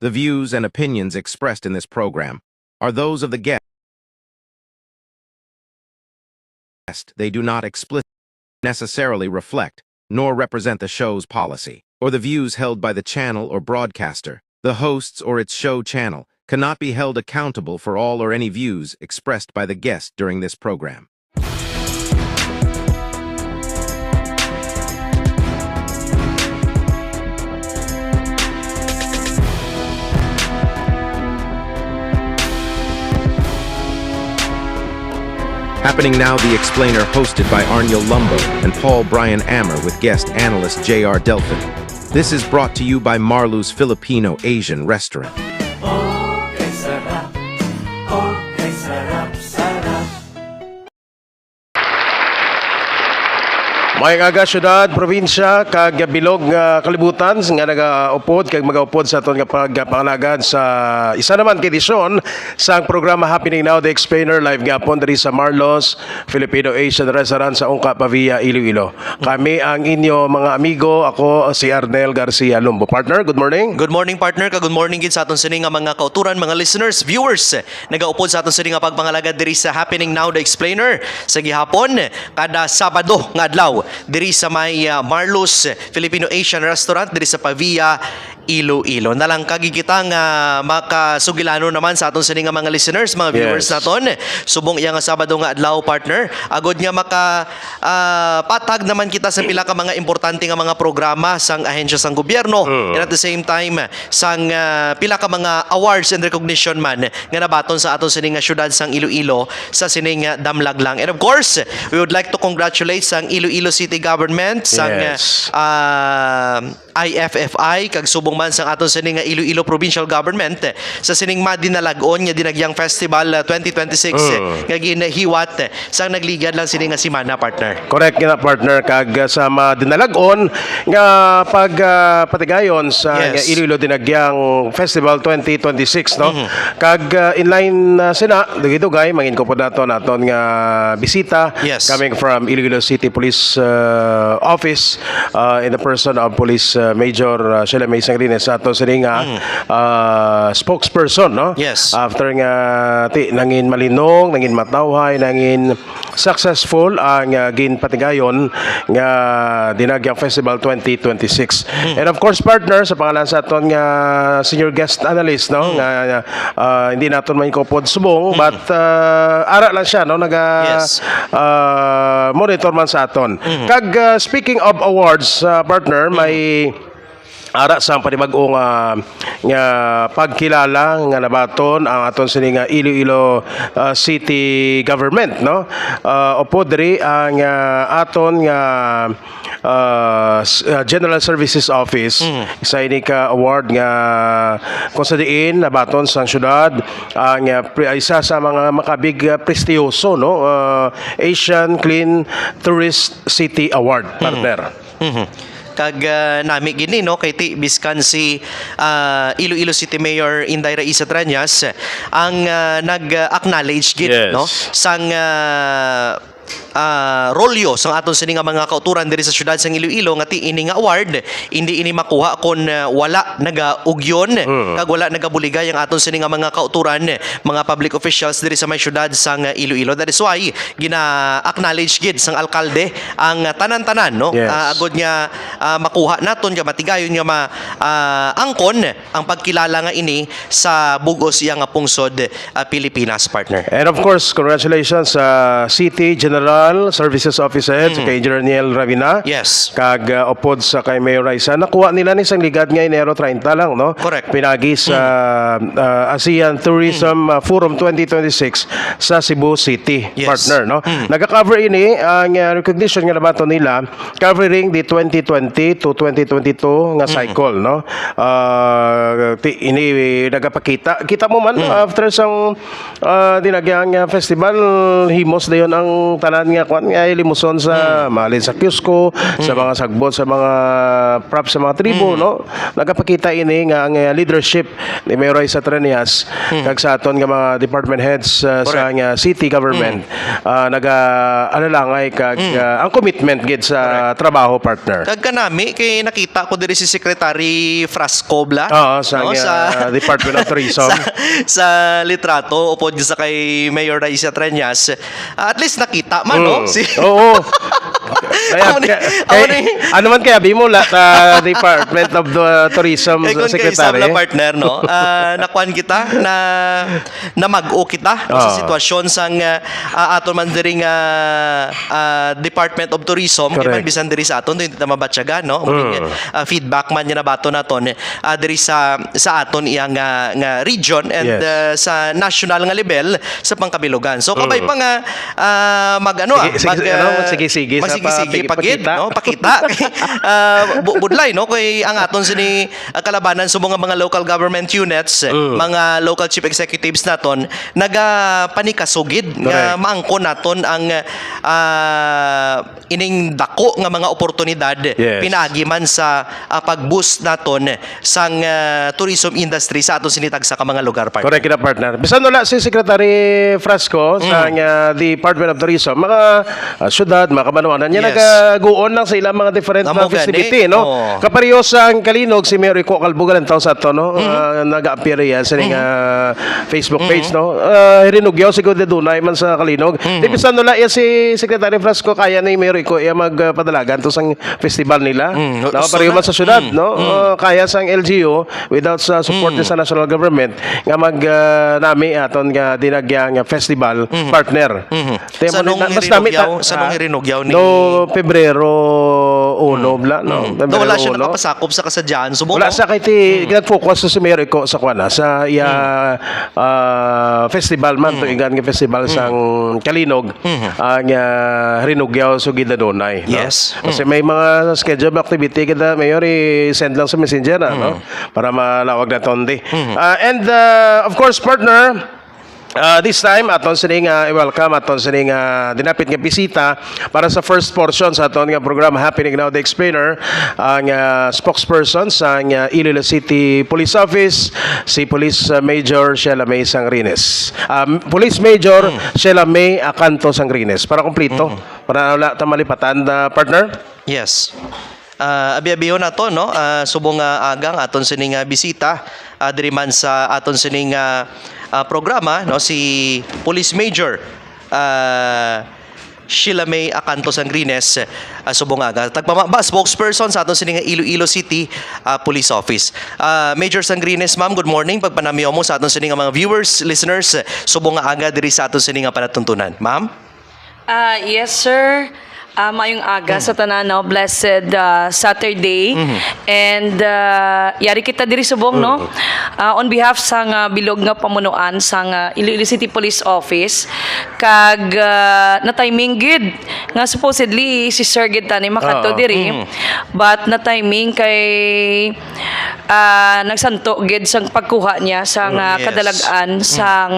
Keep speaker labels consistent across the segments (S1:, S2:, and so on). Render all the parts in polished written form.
S1: The views and opinions expressed in this program are those of the guest. They do not explicitly necessarily reflect nor represent the show's policy or the views held by the channel or broadcaster. The hosts or its show channel cannot be held accountable for all or any views expressed by the guest during this program. Happening now, The Explainer, hosted by Arniel Lumbo and Paul Brian Ammer with guest analyst J.R. Delphin. This is brought to you by Marlu's Filipino Asian Restaurant.
S2: Mayang aga syudad, probinsya, kag bilog nga kalibutan nga nagaupod kag magaupod sa aton nga pagpangalagad sa isa naman edisyon sa programa Happening Now, The Explainer, live gapon diri sa Marlos Filipino Asian Restaurant sa Ungka, Pavia, Iloilo. Kami ang inyo mga amigo, ako si Arnel Garcia Lumbo. Partner, good morning.
S3: Good morning, partner. Good morning gid sa aton sini nga mga kauturan, mga listeners, viewers. Nagaupod sa aton sini nga pagpangalagad diri sa Happening Now, The Explainer sa gihapon kada Sabado nga adlaw diri sa may Marlos Filipino Asian Restaurant diri sa Pavia, Iloilo. Nalang kagikita nga makasugilano naman sa aton sini nga mga listeners, mga viewers naton. Subong iya nga Sabado nga adlaw, partner. Agod nga patag naman kita sa pila ka mga importante nga mga programa sang ahensya sang gobyerno. And at the same time sang pila ka mga awards and recognition man nga nabaton sa aton sini nga syudad sang Iloilo sa sining damlaglang. And of course, we would like to congratulate sang Iloilo City Government, sang IFFI, kag subong man sang aton sining nga Iloilo Provincial Government sa sining madinalagon nga Dinagyang Festival 2026 nga ginahiwat sang nagligad lang sining nga simana, partner.
S2: Correct nga, partner, kag sa madinalagon nga patigayon sa nga Iloilo Dinagyang Festival 2026, no? Kag inline sina dugay mangin ko po naton nga bisita coming from Iloilo City Police Office in the person of Police Major Sheila May Sangrines sa ato sining spokesperson, no?
S3: Yes.
S2: After nga nangin malinong, nangin matawhay, nangin successful ang ginpatigayon nga Dinagyang Festival 2026. And of course, partner, sa pangalan sa aton nga senior guest analyst, no? Nga hindi naton man kopod subong, but ara lang siya, no? Monitor man sa aton. Kag speaking of awards, partner, may ara sa panibag-o nga pagkilala nga nabaton ang aton sini nga Iloilo City Government, no? Opo diri ang aton nga General Services Office sa ini ka award nga kung sa diin nabaton sang syudad ang isa sa mga makabig prestiyoso, no? Asian Clean Tourist City Award, partner.
S3: Kag nami gini, no, kay ti biskan si Iloilo City Mayor Inday Raisa Trañas ang nag-acknowledge gid, no, sang rolyo sang aton sini nga mga kauturan diri sa syudad sang Iloilo nga ti ini nga award hindi ini makuha kon wala nagaugyon kag wala nagabuligay ang aton sini nga mga kauturan, mga public officials diri sa may syudad sang Iloilo. That is why gina-acknowledge gid sang alkalde ang tanan-tanan, no? Agod nga makuha naton nga matigayon nga angkon ang pagkilala nga ini sa bugos iya nga pungsod Pilipinas, partner.
S2: And of course, congratulations sa City General Services Officer sa kay Engineer Niel Ravina.
S3: Yes.
S2: Kag opod sa kay Mayor Raisa. Nakuha nila ni sang ligad nga Enero 30 lang, no?
S3: Correct.
S2: Pinagi sa ASEAN Tourism Forum 2026 sa Cebu City, partner, no? Nagka-cover ini ang recognition nga nabato nila covering the 2020 to 2022 nga cycle, no? Ini nagapakita. Kita mo man after sang Dinagyang Festival, himos dayon ang tanan nga kwan nga limuson sa malin sa kiosco, sa mga sagbot, sa mga props sa mga tribo, no? Nagapakita ini nga ang leadership ni Mayor Raisa Trenias kag sa aton nga mga department heads sa nga city government naga-alalangay kag ang commitment gid sa trabaho, partner.
S3: Kag kanami kay nakita ko diri si Secretary Frascobla.
S2: Oo, sa Department of Tourism.
S3: sa litrato upod sa kay Mayor Raisa Trenias. At least nakita man no.
S2: Oo. Ano man kaya bimo Department of Tourism Secretary.
S3: Kay partner no. Nakuan kita na mag-o kita sa sitwasyon sang aton man diri nga Department of Tourism kay man bisan diri sa aton hindi ta mabatyagan no. Feedback man niya na bato naton diri sa aton iyang nga region and sa national nga level sa pangkabilugan. So kabay pa nga
S2: sige
S3: pagid no pakita budlay no kay ang aton sini kalabanan sa mga local government units mga local chief executives naton nagapanikasugid nga maangkon naton ang ining dako nga mga oportunidad pinaagi man sa pag-boost naton sang tourism industry sa aton sinitag sa mga lugar, partner.
S2: Correct na, partner. Bisan wala si Secretary Frasco sa Department of Tourism, mga syudad, mga kabanuanan niya nagaguon lang sa ilang mga different festivity, no? Kapariyo sa Kalinog, si Mayor Rico Calbugan ang taon sa ito, no? Nag-appear yan sa Facebook page, no? Hirinugyaw siguro de Dunay man sa Kalinog. Di bisan wala yan si Secretary Frasco, kaya ni Mayor Rico magpadalagan to sang festival nila. Kapariyo man sa syudad, no? Kaya sang LGU, without sa support sa national government, nga nami aton nga dinagyang festival partner.
S3: Sa nung hirinugyaw ni
S2: Pebrero 1 bla no.
S3: Wala siya nakapasakop sa kasadyaan.
S2: Wala sa kay nag-focus sa Mayor ko sa kwana sa festival man to igan nga festival sang Kalinog ang Rinugyaw sugid na Dunay, no?
S3: Yes.
S2: Kasi may mga schedule activity kita Mayor send lang sa messenger no para malawag na tonde. And of course, partner, this time aton sining i-welcome aton sining dinapit nga bisita para sa first portion sa aton nga program Happening Now the Explainer ang spokesperson sa Iloilo City Police Office, si Police Major Sheila May Sangrines. Police Major Sheila May Acanto Sangrines. Para kumplito, para wala ta malipatan, partner.
S3: Yes. Abi-abiyo na to no, subong agang aton sining bisita diri man sa aton sining programa no, si Police Major Sheila May Acanto Sangrines subong aga tagpamaba spokesperson sa aton sining Iloilo City Police Office. Major Sangrines, ma'am, good morning. Pagpanamiyo mo sa aton sining mga viewers, listeners subong aga diri sa aton sining panatuntunan, ma'am.
S4: Yes, sir. Mayong aga sa tanan, no? Blessed Saturday. And yari kita diri subong, no? On behalf sa bilog nga pamunuan sa Iloilo City Police Office, kag na timing gid nga supposedly si Sir gid tani makato diri, but na timing kay nagsanto gid sang pagkuha niya sa kadalagan sa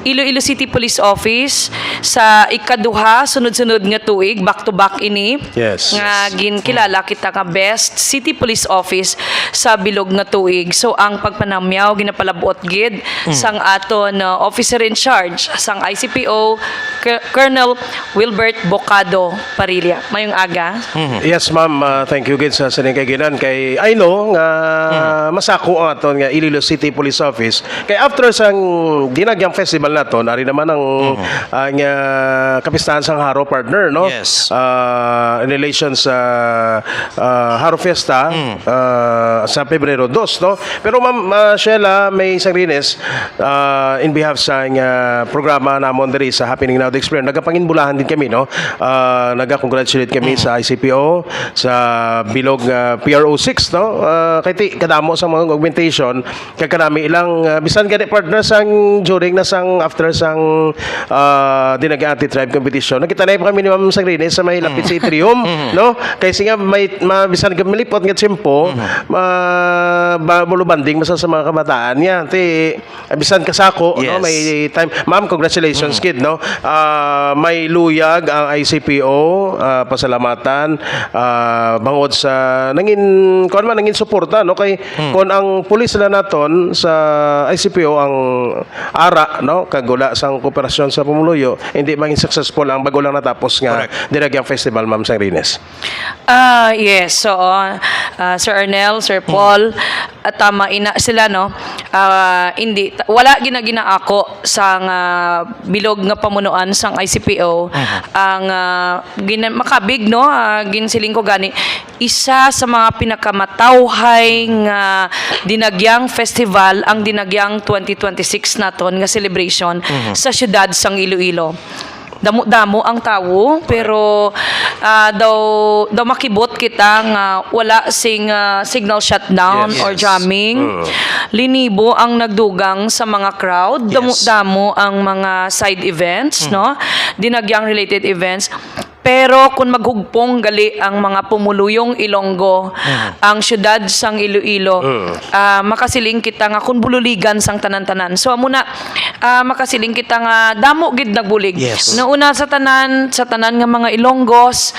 S4: Iloilo City Police Office sa ikaduha sunod-sunod nga tuig, back to back ini.
S2: Yes.
S4: Nga ginkilala kita nga best city police office sa bilog nga tuig. So ang pagpanamyaw ginapalabot gid sang aton officer in charge sang ICPO Colonel Wilbert Bocado Parilla. Mayong aga.
S2: Yes, ma'am. Thank you gid sa sining kaiginan kay I know nga masako ang aton nga Iloilo City Police Office. Kay after sang dinagyang festival naton, ari naman ang kapistahan sang Haro, partner, no?
S3: Yes.
S2: In relation sa Haro Fiesta sa Pebrero 2, no? Pero ma'am Sheila May Sangrines, in behalf sa programa namon diri sa Happening Now the Explainer, nagapanginbulahan din kami, no? Naga-congratulate kami sa ICPO sa bilog PRO6, no? Kay kadamo sa mga augmentation kay kanami ilang bisan gani partner sang during na sang after sang dinag anti-tribe competition. Nakita na kami ni Ma'am Sangrines dinhi sa may lapit sa atrium, no? Kaysa nga may mabisan ka malipot nga tiyempo, bulubanding masa sa mga kabataan niya. Ti bisan kasako, no?
S3: Yes.
S2: May time. Ma'am, congratulations kid, no? May luyag ang ICPO, pasalamatan bangod sa nangin suporta, no? Kay kon ang pulis na naton sa ICPO ang ara, no? Kagula sang kooperasyon sa pumuluyo, hindi maging successful ang bago lang natapos nga Diragyang Festival, Ma'am Sang Rines.
S4: Yes, so Sir Arnel, Sir Paul, tama ina sila, no? Wala ginagina ako sa bilog nga pamunuan sang ICPO ang makabig, no? Ginsiling ko gani isa sa mga pinakamatawhay nga Dinagyang Festival ang Dinagyang 2026 naton nga celebration sa syudad sang Iloilo. Damo-damo ang tawo, pero daw makibot kita nga wala sing signal shutdown or jamming. Linibo ang nagdugang sa mga crowd. Damo-damo ang mga side events, no? Dinagyang related events. Pero kung maghugpong gali ang mga pumuluyong Ilonggo, ang syudad sang Iloilo, makasiling kita nga kung bululigan sang tanan-tanan. So amuna makasiling kita nga damo gid nagbulig.
S3: Yes.
S4: Nauna sa tanan nga mga Ilonggos,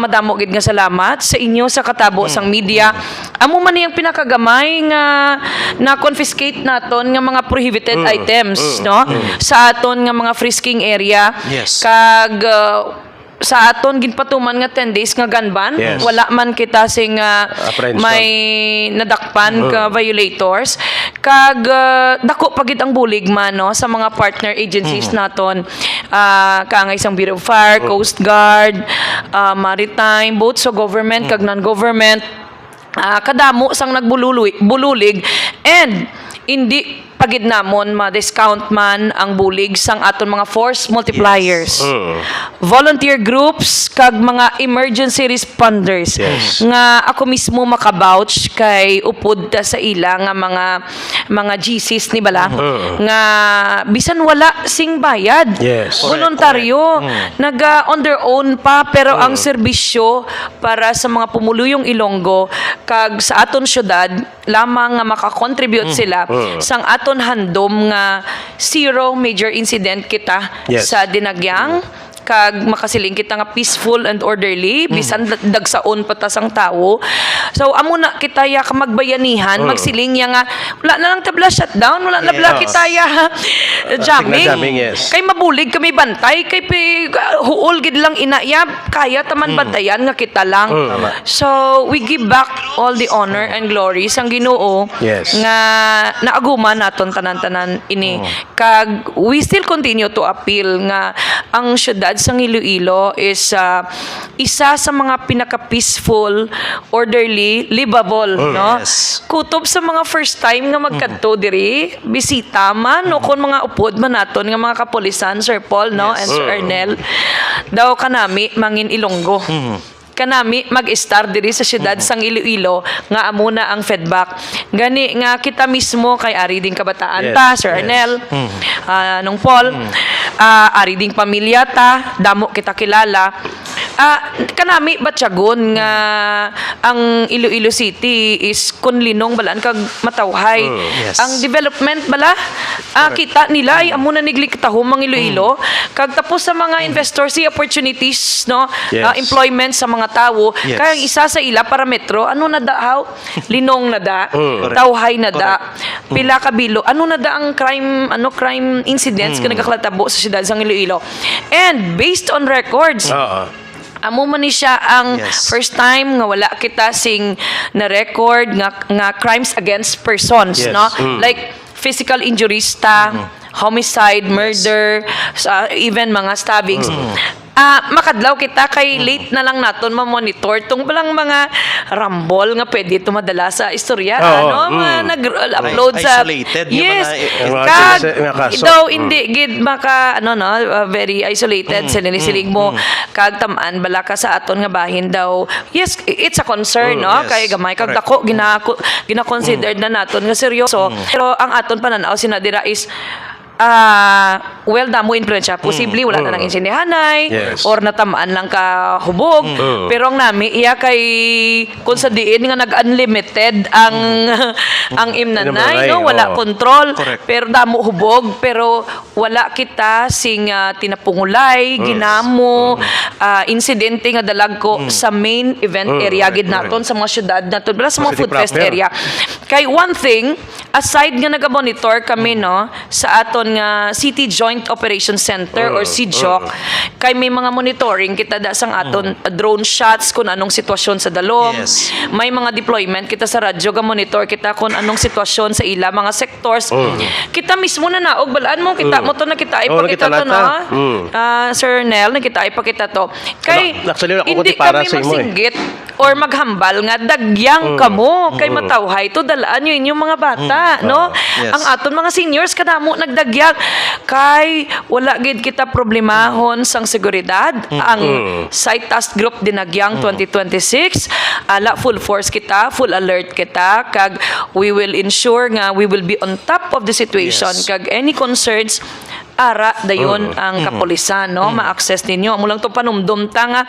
S4: madamo gid nga salamat sa inyo sa katabo sang media. Amo man niyang pinakagamay nga na confiscate naton nga mga prohibited items, no? Sa aton nga mga frisking area.
S3: Yes.
S4: Kag sa aton ginpatuman nga 10 days nga gun ban, wala man kita sing may nadakpan ka violators, kag dako pagid ang bulig man, no, sa mga partner agencies naton, kaangay sang Bureau of Fire, Coast Guard, Maritime, both sa government kag non-government, kadamo sang nagbululig, and hindi pagid namon ma-discount man ang bulig sang aton mga force multipliers. Volunteer groups kag mga emergency responders nga ako mismo makabouch kay upod ta sa ila nga mga GCs ni bala nga bisan wala sing bayad. Voluntaryo naga on their own pa, pero ang serbisyo para sa mga pumuluyong Ilonggo kag sa aton syudad lamang nga makakontribute sila sang aton handom nga zero major incident kita sa Dinagyang, kag makasiling kita nga peaceful and orderly bisan dagsaon patas ang tao. So amo na kita ya ka magbayanihan, magsiling ya nga wala na lang tabla shutdown, wala na bla kita ya jamming. Kay mabulig kami bantay, kay huol gid lang inayab, kaya taman bantayan nga kita lang. So we give back all the honor and glory sang Ginoo nga naaguman naton tanan-tanan ini. Kag we still continue to appeal nga ang syudad sang Iloilo is isa sa mga pinaka-peaceful, orderly, livable, no? Kutob sa mga first time nga magkadto diri, bisita man o kung mga upod man naton nga mga kapulisan, Sir Paul, no, and Sir Arnel, daw kanami mangin Ilonggo. Kanami mag-star diri sa syudad sang Iloilo nga amuna ang feedback. Gani nga kita mismo kay ari ding kabataan ta, Sir Arnel, nung Paul, ari ding pamilya ta, damo kita kilala. Kanami batyagon nga ang Iloilo City is kunlinong balaan kag matawhay. Ang development bala kita nila ay amuna nigliktaho mang Iloilo, kag tapos sa mga investors opportunities, no, employment sa mga tao, kaya ang isa sa ila para metro ano na da, linong na da, tawhay na da, pila ka bilo, ano na da ang crime incidents nga nagaklatabo sa syudad sang Iloilo. And based on records, amo man ni siya ang first time nga wala kita sing na record nga crimes against persons, no, like physical injuries ta, homicide, murder, even mga stabbings. Makadlaw kita kay late na lang naton ma-monitor tong balang mga rambol nga pwede tumadala sa istorya, nag-upload sa
S3: isolated
S4: daw hindi gid maka very isolated siling mo kag tamaan bala ka sa aton nga bahin daw. Yes, it's a concern, no, kay gamay kag dako gina-considered na naton nga seryoso, pero ang aton pananaw sinadira is well, damo influensya. Posible, wala na nang insindihanay,
S2: Yes.
S4: or natamaan lang ka hubog. Pero ang nami, iya kay, kung sa diin nga nag-unlimited ang imnanay, no? Wala
S2: oo.
S4: control.
S3: Correct.
S4: Pero damo hubog, pero wala kita sing tinapungulay, ginamo, insidente nga dalag ko sa main event area gid naton sa mga syudad naton, wala sa mga
S2: City
S4: food fest
S2: proper.
S4: area. Kay one thing, aside nga naga-monitor kami no sa aton nga City Joint Operations Center or CJOC, kay may mga monitoring kita da sang aton drone shots kung anong sitwasyon sa dalom.
S3: Yes.
S4: May mga deployment kita sa radyo ga monitor kita kung anong sitwasyon sa ila mga sectors. Kita mismo na naog balaan mo kita mo to nakita ipakita
S2: nakita
S4: to
S2: nata.
S4: na Sir Nel nakita ipakita to. Kay
S2: Actually, ako
S4: hindi
S2: kuti para
S4: kami
S2: sa imo,
S4: magsinggit or maghambal nga dagyang kamo kay matawhay to dalaan nyo inyong mga bata no.
S3: Yes.
S4: Ang aton mga seniors kadamo nagdagyang kay wala gid kita problemahon sang seguridad. Ang site task group dinagyang 2026 ala full force kita, full alert kita kag we will ensure nga we will be on top of the situation.
S3: Yes.
S4: Kag any concerns ara dayon ang kapulisan no ma-access ninyo amo lang to panumdum ta nga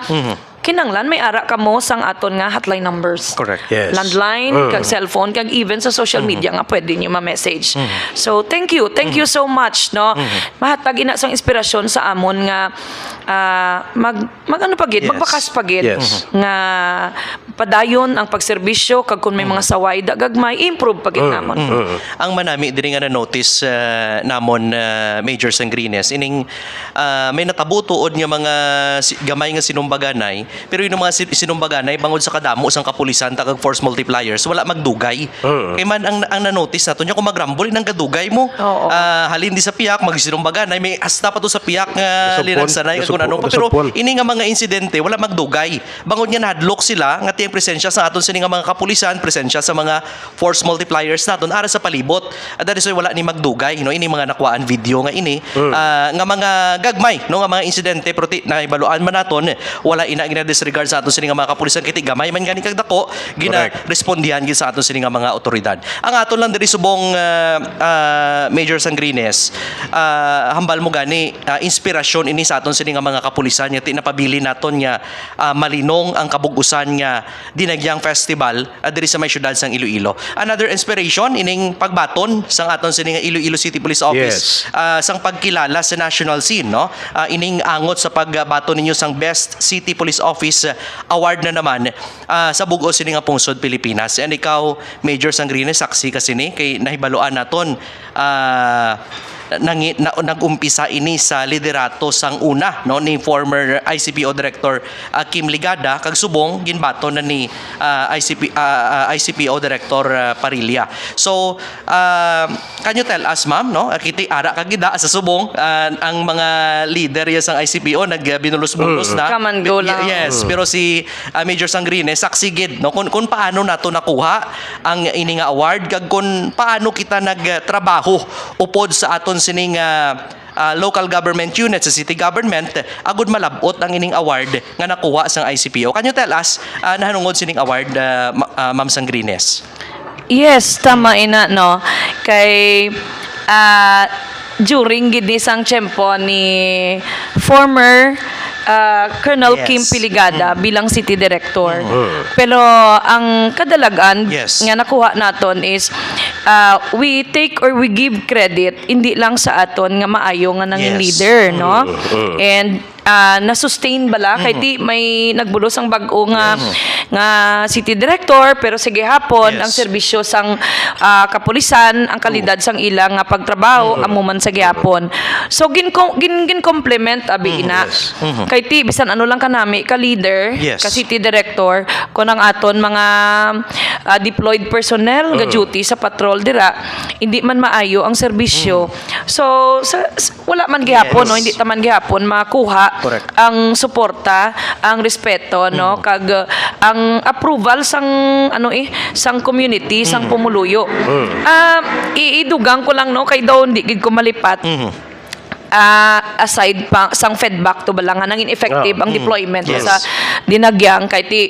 S4: kinanglan may ara kamo sang aton nga hotline numbers.
S3: Correct.
S2: Yes.
S4: Landline, kag cellphone, kag even sa social media nga pwede niyo ma-message. So thank you so much no. Mahatag ina sang inspirasyon sa amon nga mag ano pagid,
S3: Yes.
S4: magbakas pagid
S2: Yes.
S4: nga padayon ang pagserbisyo kag kun may mga saway gagmay improve pagid namon.
S3: Ang manami diri nga na-notice namon Major Sangrines ining may natabutuod nga mga gamay nga sinumbaganay, pero yung mga sinumbaganay bangod sa kadamo sang kapulisan takag force multipliers wala magdugay. Kay man ang na-notice nato nya kung magrambol nang kadugay mo.
S4: Oo.
S3: Halin di sa piyak magsinumbaganay may hasta pa to sa piyak nga
S2: Nasupon.
S3: linagsanay kung ano pa, pero
S2: Nasupon.
S3: ini nga mga insidente wala magdugay. Bangod nga nahadlok sila nga tiyang presensya sa aton sini nga mga kapulisan, presensya sa mga force multipliers naton ara sa palibot. At dahil wala ni magdugay no ini mga nakuhaan video nga ini nga mga gagmay no nga mga insidente pero na ibaluan man naton wala ina gina-disregard sa aton sini nga mga kapulisan kiti gamay man gani kag dako gina-respondihan gid sa aton sini nga mga otoridad. Ang aton lang diri subong Major Sangrines hambal mo gani inspirasyon ini sa aton sini nga mga kapulisan nga tinapabili naton nga malinong ang kabugusan nga dinagyang festival diri sa may syudad sang Iloilo. Another inspiration ining pagbaton sang aton sini nga Iloilo City Police Office sang pagkilala sa national scene no. Ining angot sa pagbaton ninyo sang Best City Police Office award na naman sa bugo sini nga pungsod Pilipinas. And ikaw Major Sangrines saksi kasi ni kay nahibaluan naton nag-umpisa ini sa liderato sang una no ni former ICPO Director Kim Ligada kag subong ginbato na ni ICPO Director Parilla. So can you tell us ma'am no kiti ara kagida sa subong ang mga leader ya sang ICPO nagbinulos-bulos na.
S4: Come and go lang.
S3: Yes, pero si Major Sangrines saksi gid no kung paano nato nakuha ang ini nga award kag kung paano kita nagtrabaho upod sa aton sining local government unit sa city government agud malabot ang ining award nga nakuha sang ICPO. Can you tell us nahanungod sining award Ma'am Sangrines?
S4: Yes, tama ina no. Kay during gid ni sang tiyempo ni former Colonel
S3: Yes.
S4: Kim Piligada bilang city director. Pero ang kadalagan
S3: Yes.
S4: nga nakuha naton is we take or we give credit hindi lang sa aton nga maayo nga nanging
S3: Yes.
S4: leader no. And na-sustain bala kay di may nagbulos ang bag-o nga city director pero sige hapon
S3: Yes.
S4: ang serbisyo sang kapulisan ang kalidad sang ilang nga pagtrabaho amuman sa gihapon. So gin complement abi ina. Kay ti bisan ano lang kanami ka leader
S3: Yes.
S4: ka city director kun ang aton mga deployed personnel nga duty sa patrol dira hindi man maayo ang serbisyo. So wala man gihapon
S3: Yes.
S4: no hindi ta man gihapon makuha
S3: Correct.
S4: ang suporta, ang respeto no kag ang approval sang sang community, sang pumuluyo. Iidugang ko lang no kay daw hindi gid ko malipat. Aside pa sang feedback to balang nangin effective ang deployment
S3: Yes.
S4: sa dinagyang kay ti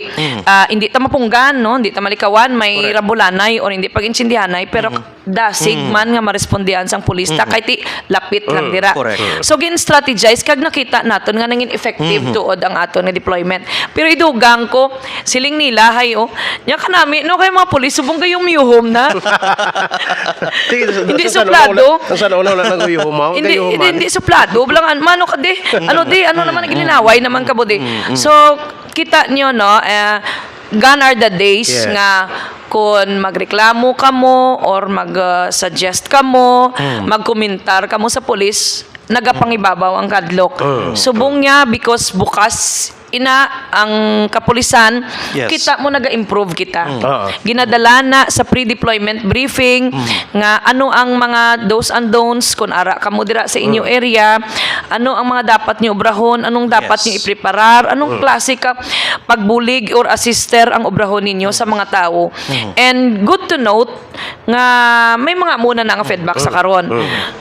S4: hindi ta mapunggan no hindi ta malikawan may rabulanay or hindi pag-insindihanay pero dasig man nga marespondihan sang pulis ta kay ti lapit lang dira.
S3: Correct.
S4: So gin strategize kag nakita naton nga nangin effective tuod ang aton nga deployment. Pero idugang ko siling nila hayo nya kanami no kay mga pulis subong kayong miyuhom na. Hindi suplado.
S2: Saan wala nang uyuhumaw?
S4: Hindi suplado bilang mano ka di. Ano naman ang gininaway naman ka budi. So kita nyo no gone are the days
S2: Yes.
S4: nga kung magreklamo ka mo or mag-suggest ka mo, magkomentar ka mo sa pulis, nagapangibabaw ang kadlok. Subong niya because bukas ina ang kapulisan,
S3: Yes.
S4: kita mo naga-improve kita.
S2: Oo.
S4: Ginadala na sa pre-deployment briefing nga ano ang mga do's and don'ts kung ara ka mo dira sa inyo area, ano ang mga dapat niyo obrahon, anong dapat
S3: Yes.
S4: niyo ipreparar, anong klase ka pagbulig or assister ang obrahon ninyo sa mga tao. And good to note nga may mga muna na nga feedback sa karon.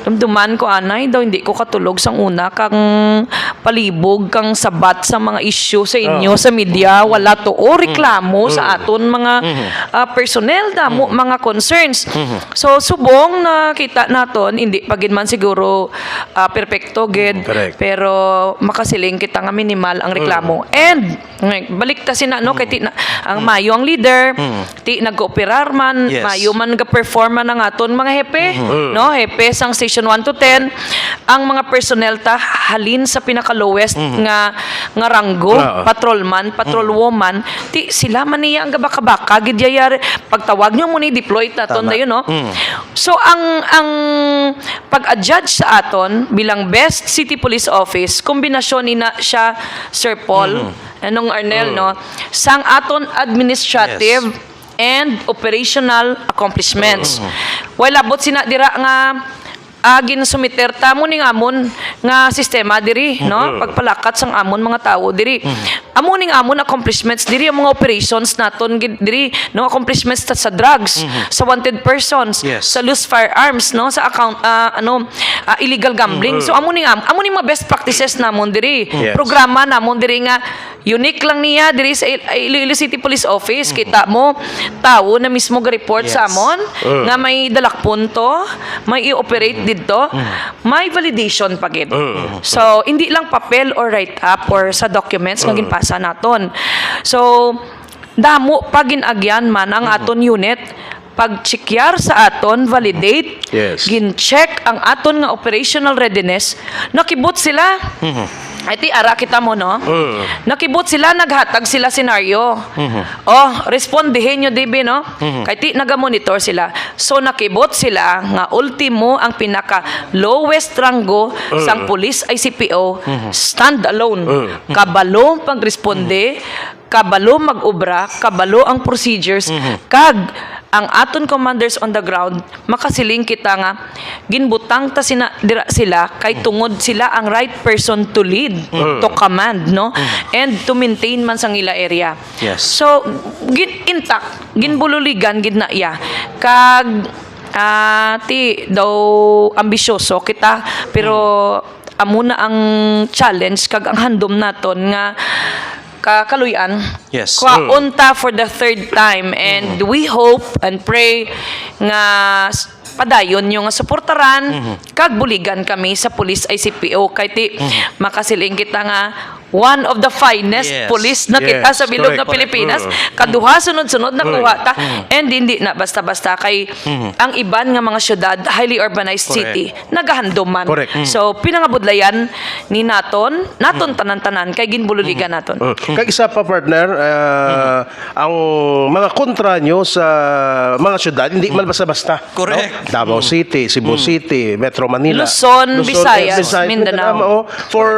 S4: Dumduman ko anay daw hindi ko katulog sang una kang palibog kang sabat sa mga issue sa inyo sa media, wala to o reklamo sa aton mga personnel damo mga concerns. So subong na kita naton hindi pagid man siguro perpekto gid
S2: Correct.
S4: pero makasiling kita nga minimal ang reklamo. And balik ta sina no kay ti na, ang mayo ang leader, ti nag-ooperar man,
S3: Yes.
S4: mayo man ga-perform man ang aton mga hepe, no? Hepe sang station 1 to 10, ang mga personnel ta halin sa pinaka-lowest nga ranggo, patrolman, patrolwoman, ti sila man niya ang gabaka-baka gid yayari pagtawag nyo mo ni deploy taton na yun no. So ang pag-adjudge sa aton bilang best city police office, kombinasyon ni na siya Sir Paul anong Arnel no sang aton administrative and operational accomplishments. Wala abot sina dira nga ginasumiter ta mo ning amon nga sistema diri no pagpalakat sang amon mga tao diri amo ning amon accomplishments diri ang mga operations naton diri no accomplishments ta sa drugs sa wanted persons
S3: Yes.
S4: sa loose firearms no sa account illegal gambling so amo ning mga best practices namon diri
S2: Yes.
S4: programa namon diri nga unique lang niya diri sa Iloilo City Police Office kita mo tao na mismo ga report sa amon nga may dalak punto may i-operate dito may validation pa gid so hindi lang papel or write up or sa documents nga ginpasa naton so damo pag ginagyan man ang aton unit pag-checkyar sa aton, validate,
S2: Yes.
S4: gin-check ang aton nga operational readiness, nakibot sila. Ay ti ara kita mo no. Nakibot sila naghatag sila senaryo. Oh, respondihin nyo DB no. Kay ti naga-monitor sila. So nakibot sila nga ultimo ang pinaka lowest ranggo sang police ICPO stand alone. Kabalo pagresponde, kabalo mag-obra, kabalo ang procedures kag ang aton commanders on the ground makasiling kita nga ginbutang ta dira sila kay tungod sila ang right person to lead to command no and to maintain man sang ila area.
S3: Yes.
S4: So intact ginbululigan gid na iya kag ti daw ambisyoso kita pero amo na ang challenge kag ang handom naton nga kakaluyan.
S3: Yes.
S4: Kwaunta for the third time and we hope and pray nga padayon yung nga suportaran kag buligan kami sa police ICPO kay ti makasiling kita nga one of the finest
S3: Yes.
S4: police na kita
S2: Yes,
S4: sa bilog
S2: correct,
S4: na Pilipinas kaduha sunod-sunod na kuha ta and hindi na basta-basta kay ang iban nga mga syudad highly urbanized
S3: Correct.
S4: city nagahanduman
S2: Correct.
S4: so pinangabudlayan ni naton tanan-tanan kay ginbululigan naton.
S2: Kag isa pa partner, ang mga kontra nyo sa mga syudad, hindi man basta-basta.
S3: Correct.
S2: No? Davao City, Cebu City, Metro Manila.
S4: Luzon, Visayas,
S2: Mindanao.
S4: Mindanao.
S2: For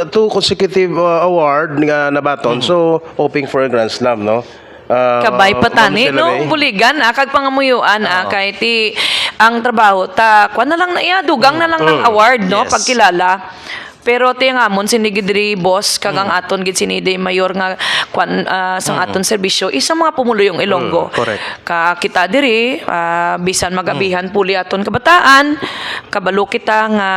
S2: 2 consecutive award nga nabaton. So, hoping for a Grand Slam, no?
S4: Kabay patani no buligan kag pangamuyuan kay ti ang trabaho ta kuan na lang na iya dugang na lang ng award no
S3: Yes.
S4: pagkilala Pero ti nga mon sinigid diri boss kagang aton gid sinidi mayor nga kwan sang aton serbisyo isa mga pumuluyong Ilonggo.
S2: Correct.
S4: Ka kita diri bisan magabihan puli aton kabataan kabalo kita nga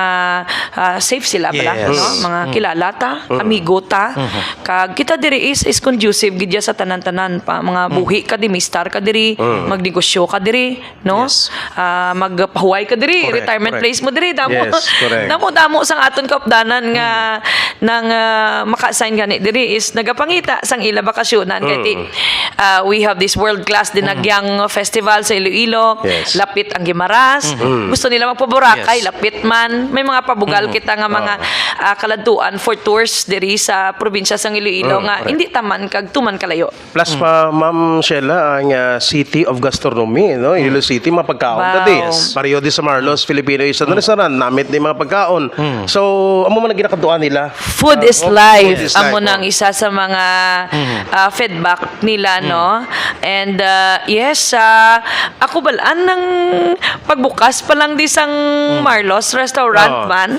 S4: safe sila bala
S3: Yes.
S4: no mga kilala ta, amigo ta. Kag kita diri is conducive gid ya sa tanan-tanan pa mga buhi ka di mistar ka diri, magnegosyo ka diri, no?
S3: Yes.
S4: Magpahuway ka diri,
S2: Correct,
S4: retirement
S2: correct.
S4: place mo diri damo.
S2: Yes, correct.
S4: Damo sang aton kaupdanan nga nang maka-assign gani diri is nagapangita sang ila bakasyonan kay we have this world class dinagyang festival sa Iloilo.
S2: Yes.
S4: Lapit ang Gimaras. Gusto nila magpaborakay,
S3: Yes.
S4: lapit man. May mga pabugal kita nga mga kaladtuan for tours diri sa probinsya sang Iloilo nga
S2: correct.
S4: hindi taman kag tuman kalayo.
S2: Plus pa, Ma'am Sheila, ang City of Gastronomy, no? Iloilo City, mga pagkaon
S4: Wow.
S2: tadi. Pareho di sa Marlos, Filipino isa na restaurant, namit ni mga pagkaon. So, amo man ang ginakaduan nila.
S4: Food is
S2: Food
S4: life.
S2: is
S4: Amo
S2: life,
S4: nang isa sa mga feedback nila, no? And yes, ako balaan ng pagbukas pa lang di sang Marlos restaurant
S2: Oo.
S4: man.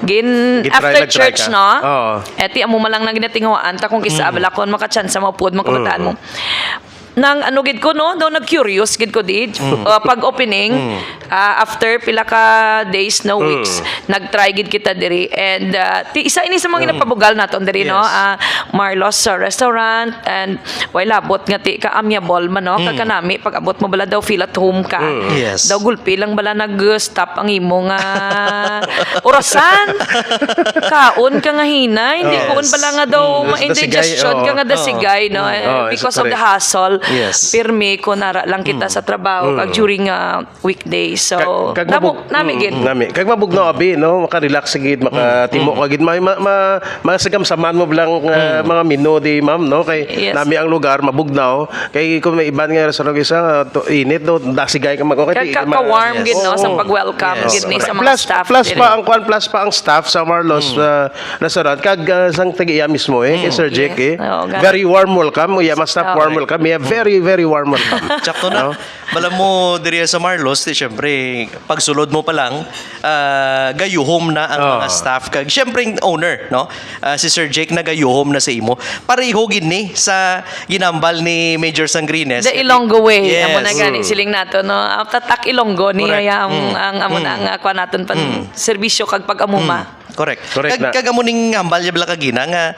S2: Gitry-
S4: After
S2: nag-try
S4: church,
S2: ka?
S4: no?
S2: Oo.
S4: Eti amo man lang nang ginatingawaan ta kung kisa balakon makachance sa mapud makabataan mo. Nang ano gid ko no, daw nag-curious gid ko did. Pag opening, after pila ka days no weeks, nag-try gid kita diri and isa ini sa mga ginapabugal naton diri no, Marlos restaurant and way labot nga ti ka amiable man no, kag kanami pag abot mo bala daw feel at home ka.
S3: Yes.
S4: Daw gulpi lang bala nag-stop ang imo nga orasan. Kaon ka nga hinay, hindi
S2: Yes.
S4: kuon bala nga daw ma-indigestion
S2: Dasigay,
S4: ka nga
S2: oo.
S4: dasigay no,
S2: Oo,
S4: because
S2: it's
S4: of the
S2: correct.
S4: hassle.
S3: Yes.
S4: Pirmi ko nara lang kita sa trabaho kag during weekdays. So,
S2: Kag
S4: nami gid.
S2: Nami. Kag mabugno abi no, maka-relax gid, makatimo ka gid masagam saman mo lang mga menu di ma'am no kay
S4: Yes.
S2: nami ang lugar mabugnaw kay kung may iban nga restaurant isa init no dasigay ka
S4: Kag ka-warm
S3: Yes.
S4: gid no
S2: Oo.
S4: sa pag-welcome
S3: Yes.
S4: gid ni sa mga
S2: plus,
S4: staff.
S2: plus
S4: diri.
S2: pa ang plus pa ang staff sa Marlos restaurant kag sang tagiya mismo kay Sir
S4: Yes.
S2: Jake
S4: Oo, ganun.
S2: very warm welcome yeah staff warm
S4: Correct.
S2: welcome yeah very warm welcome.
S3: Tsakto na. Bala mo diri sa Marlos, di syempre pagsulod mo pa lang gayuhom na ang mga staff kag syempre ang owner, no? Si Sir Jake na gayuhom na sa imo. Pareho gid ni sa ginambal ni Major Sangrines.
S4: The Ilonggo way.
S3: Yes.
S4: Amo na gani siling nato no. Tatak Ilonggo ni
S3: Correct.
S4: ang amo na ang kuha naton pan serbisyo kag pag-amuma.
S3: Correct.
S2: Correct na.
S3: Kag amo ning hambal ya bala kagina nga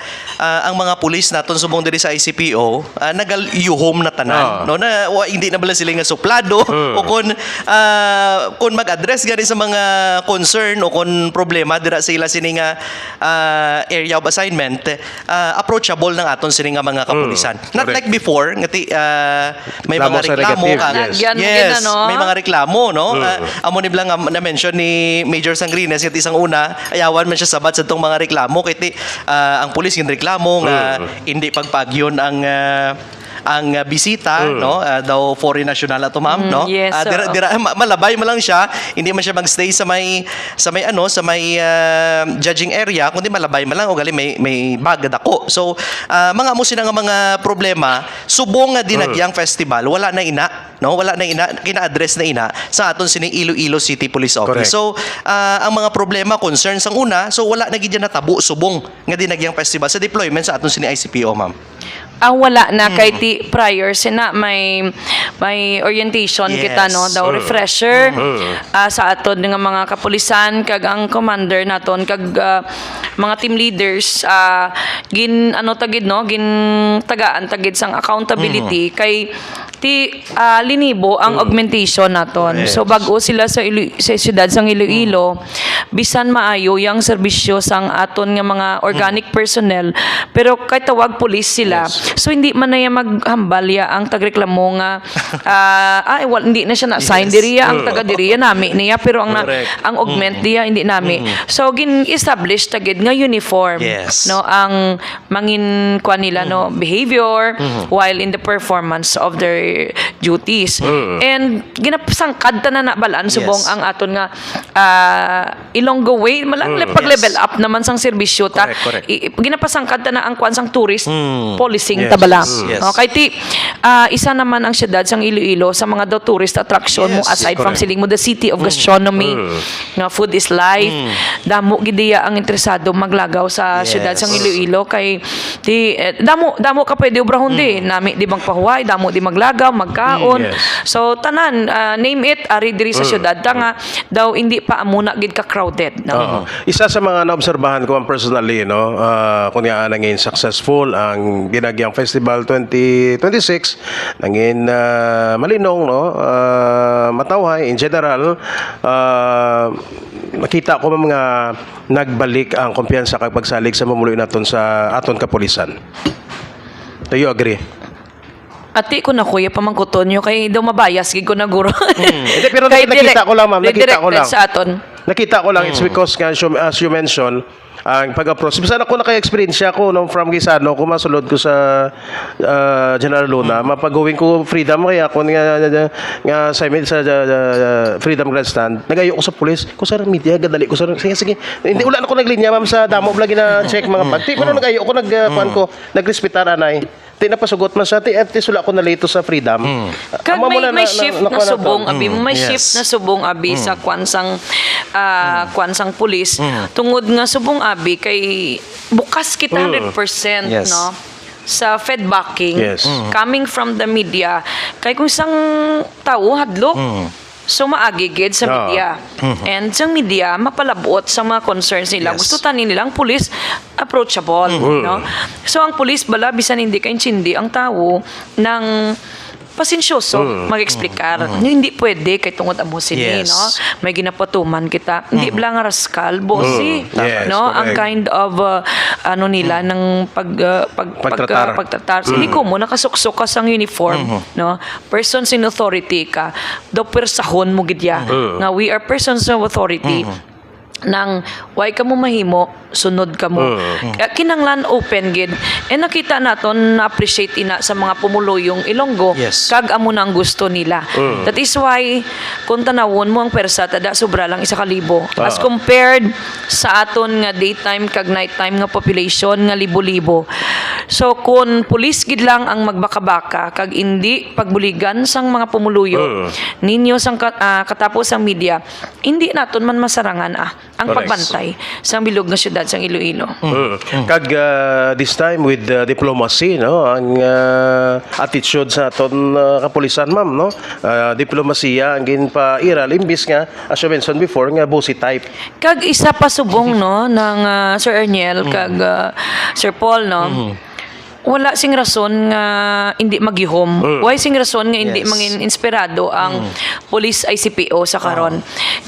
S3: ang mga pulis naton subong diri sa ICPO nagalyuhom na tanan no na hindi na bala sila nga suplado o kun mag-address gani sa mga concern o kun problema dira sa ila sini nga area of assignment approachable ng aton sini nga mga kapulisan. Not
S2: Correct.
S3: like before nga may
S2: Reklamo
S3: mga
S2: sa
S3: reklamo
S2: negative,
S3: ka.
S2: yes.
S4: Nagyan mo
S3: Yes,
S4: gina, no?
S3: may mga reklamo no. Amo ni blang na-mention ni Major Sangrines nga isang una ayawan man siya sabat sa tong mga reklamo kay ang pulis yung reklamo nga hindi pagpagyon ang bisita no daw foreign national ato ma'am no
S4: yes,
S3: dira malabay man lang siya hindi man siya magstay sa may judging area kundi malabay man lang o gali may bag dako so mga mo sila nga mga problema subong nga dinagyang festival wala na kina-address na ina sa aton sining Iloilo City Police Office.
S2: Correct.
S3: So ang mga problema concerns ang una so wala na gid yan natabo subong nga dinagyang festival sa deployment sa aton sining ICPO ma'am.
S4: Ang wala na kay ti prior sina may orientation
S3: Yes.
S4: kita no daw refresher sa aton nga mga kapulisan kag ang commander naton kag mga team leaders gin tagaan tagid sang accountability kay ti linibo ang augmentation naton.
S2: Yes.
S4: So bag-o sila sa siyudad sang Iloilo bisan maayo yang serbisyo sang aton nga mga organic personnel pero kay tawag pulis sila. So hindi man na maghambal ang tagreklamo nga hindi na siya na-assign diriya ang taga diriya nami niya pero ang
S2: Correct.
S4: ang augment diya hindi nami. So gin-establish tagid nga uniform
S3: Yes.
S4: no ang mangin kwa nila no behavior while in the performance of their their duties. And ginapasangkad ta na balaan subong
S3: Yes.
S4: ang aton nga Ilonggo Way pag-level up naman sang serbisyo ta.
S3: Correct.
S4: Ginapasangkad ta na ang kwansang tourist policing
S2: Yes.
S4: tabala.
S3: Yes.
S4: Kay ti isa naman ang syudad sang Iloilo sa mga daw tourist attraction mo
S3: Yes,
S4: aside from
S2: correct.
S4: siling mo the city of gastronomy, nga food is life. Damo gidiya ang interesado maglagaw sa
S3: Yes.
S4: syudad sang Iloilo kay ti damo ka pwede obrahon di nami di magpahuway, damo di maglagaw, magkaon.
S2: Yes.
S4: So tanan name it ari diri sa syudad ta nga daw hindi pa amuna gid ka crowded no.
S2: Oo. Isa sa mga naobserbahan ko ang personally, no, kung nga nangin successful ang ginagyang Festival 2026, nangin malinong, no, matawhay in general, nakita ko mga nagbalik ang kumpiyansa kag pagsalig sa mamuluy naton sa aton kapulisan. Do you agree?
S4: Ati ko na kuya pamangkuton nyo kay daw mabayas gid ko na guro.
S2: Hindi, pero
S4: Kay
S2: nakita ko lang, ma'am. Nakita ko
S4: redirected
S2: lang.
S4: sa aton.
S2: Nakita ko lang, it's because nga, as you mentioned, ang pag-approach. Bisan ako naka-experience ko nung from Gisano, kung masulod ko sa General Luna, mapag-going ko freedom, kaya ako nga sa Freedom Grandstand, nagayo ko sa pulis, ko sa media, gadali ko sa, sige, hindi, ulan ako naglinya, ma'am, sa damo, lagi na check mga pag. Pero nagayo ko, nagrespetar, anay. Ti napasugot man sa ti at wala ko na late sa freedom.
S4: Kag
S2: Amo mo
S4: may shift na
S2: nakuha to.
S4: subong abi mo may
S3: Yes.
S4: shift na subong abi sa kwansang pulis tungod nga subong abi kay bukas kita 100%
S3: Yes.
S4: no sa feedbacking
S2: Yes.
S4: coming from the media kay kung isang tao hadlok so maagigid sa media. And sa media mapalabot sa mga concerns nila.
S3: Yes.
S4: Gusto tanin nilang police approachable, no? So ang police bala bisan hindi kaintindi ang tao ng pasensyoso mag-explikar. Hindi pwede kay tungod amo sini,
S3: Yes.
S4: no? May ginapatuman kita. Hindi bala nga raskal, bossy,
S2: Yes,
S4: no? Ang
S2: correct.
S4: kind of ano nila ng
S2: Pagtratar.
S4: pagtatar. Hindi ko mo nakasuksok ka sang uniform, no? Persons in authority ka. Do persahon mo gidya. Nga we are persons of authority. Nang why ka mo mahimo sunod ka mo kinanglan open gid and nakita naton na appreciate ina sa mga pumuluyong Ilonggo
S3: Yes.
S4: kag amo na ang gusto nila. That is why kung tanawon mo ang persa tada sobra lang 1,000 as compared sa aton nga daytime kag nighttime nga population nga libo-libo. So kung pulis gid lang ang magbaka-baka kag hindi pagbuligan sang mga pumuluyo ninyo sang katapos ang media hindi naton man masarangan ang
S2: Correct.
S4: pagbantay sa bilog nga syudad sang Iloilo.
S2: Kag this time with diplomacy, no, ang attitude sa aton kapulisan, ma'am, no, diplomasiya ang ginpairal imbis nga as you mentioned before nga bossy type.
S4: Kag isa pa subong no ng Sir Erniel kag Sir Paul no. Wala sing rason nga hindi magihom. Why sing rason nga hindi
S3: Yes.
S4: mangin inspirado ang police ICPO sa karon.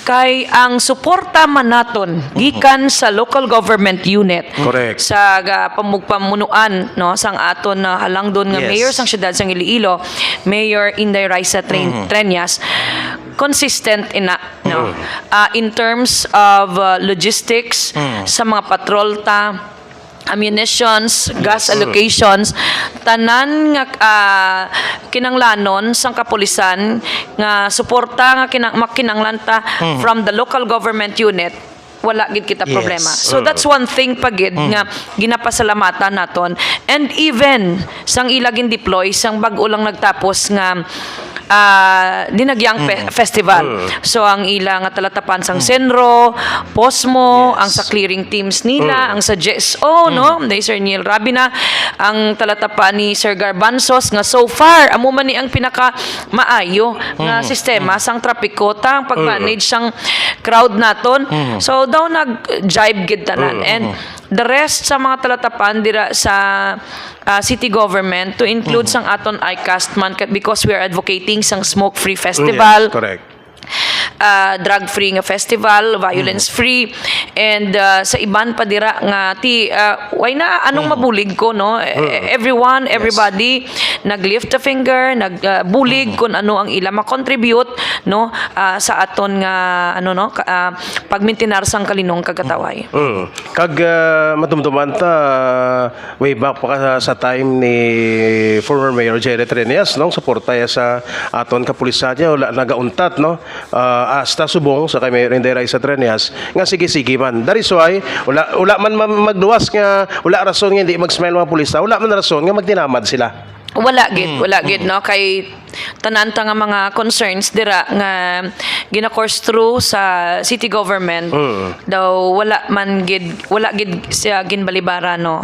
S4: Kay ang suporta man naton gikan sa local government unit
S2: Correct.
S4: sa pamugpamunuan no sang aton na halangdon nga
S3: Yes.
S4: mayor sang syudad sang Iloilo, Mayor Inday Raisa Treñas consistent ina no in terms of logistics sa mga patrol ta ammunitions, gas allocations, tanan nga kinanglanon sang kapulisan nga suporta nga makinanglan ta from the local government unit wala gid kita problema.
S3: Yes.
S4: So that's one thing pagid nga ginapasalamatan naton and even sang ilagin deploy sang bag-o lang nagtapos nga dinagyang festival. So ang ila nga talatapan sang Senro, Posmo,
S3: Yes.
S4: ang sa clearing teams nila, ang sa GSO, no? Ni Sir Neil Rabina, ang talatapan ni Sir Garbanzos nga so far amo man ni ang pinaka maayo nga sistema sang trapiko ta ang pag-manage sang crowd naton. So daw nag-jibe gid tanan and the rest sa mga talatapan dira sa city government to include sang aton ICAST man because we are advocating sang smoke-free festival.
S2: Yes, correct.
S4: drug-free nga festival, violence-free, and sa iban pa dira nga why na anong mabulig ko, no? Everyone, everybody nag-lift a finger, nag-bulig kung ano ang ila ma-contribute, no? Sa aton nga pagmintinar sang kalinong kagataway.
S2: Kag matumtuman ta way back pa sa time ni former Mayor Jerry Trias, no? Suporta ya sa aton kapulisan niya, wala nagauntat, no? Hasta subong sa kay Mayor Inday Raisa Trias nga sige man. That is why wala man magluwas nga wala rason nga hindi mag-smile mga pulis, wala man rason nga magdinamad sila.
S4: Wala gid no, kay tanan ta nga mga concerns dira nga gina-course through sa city government daw wala gid siya ginbalibara, no.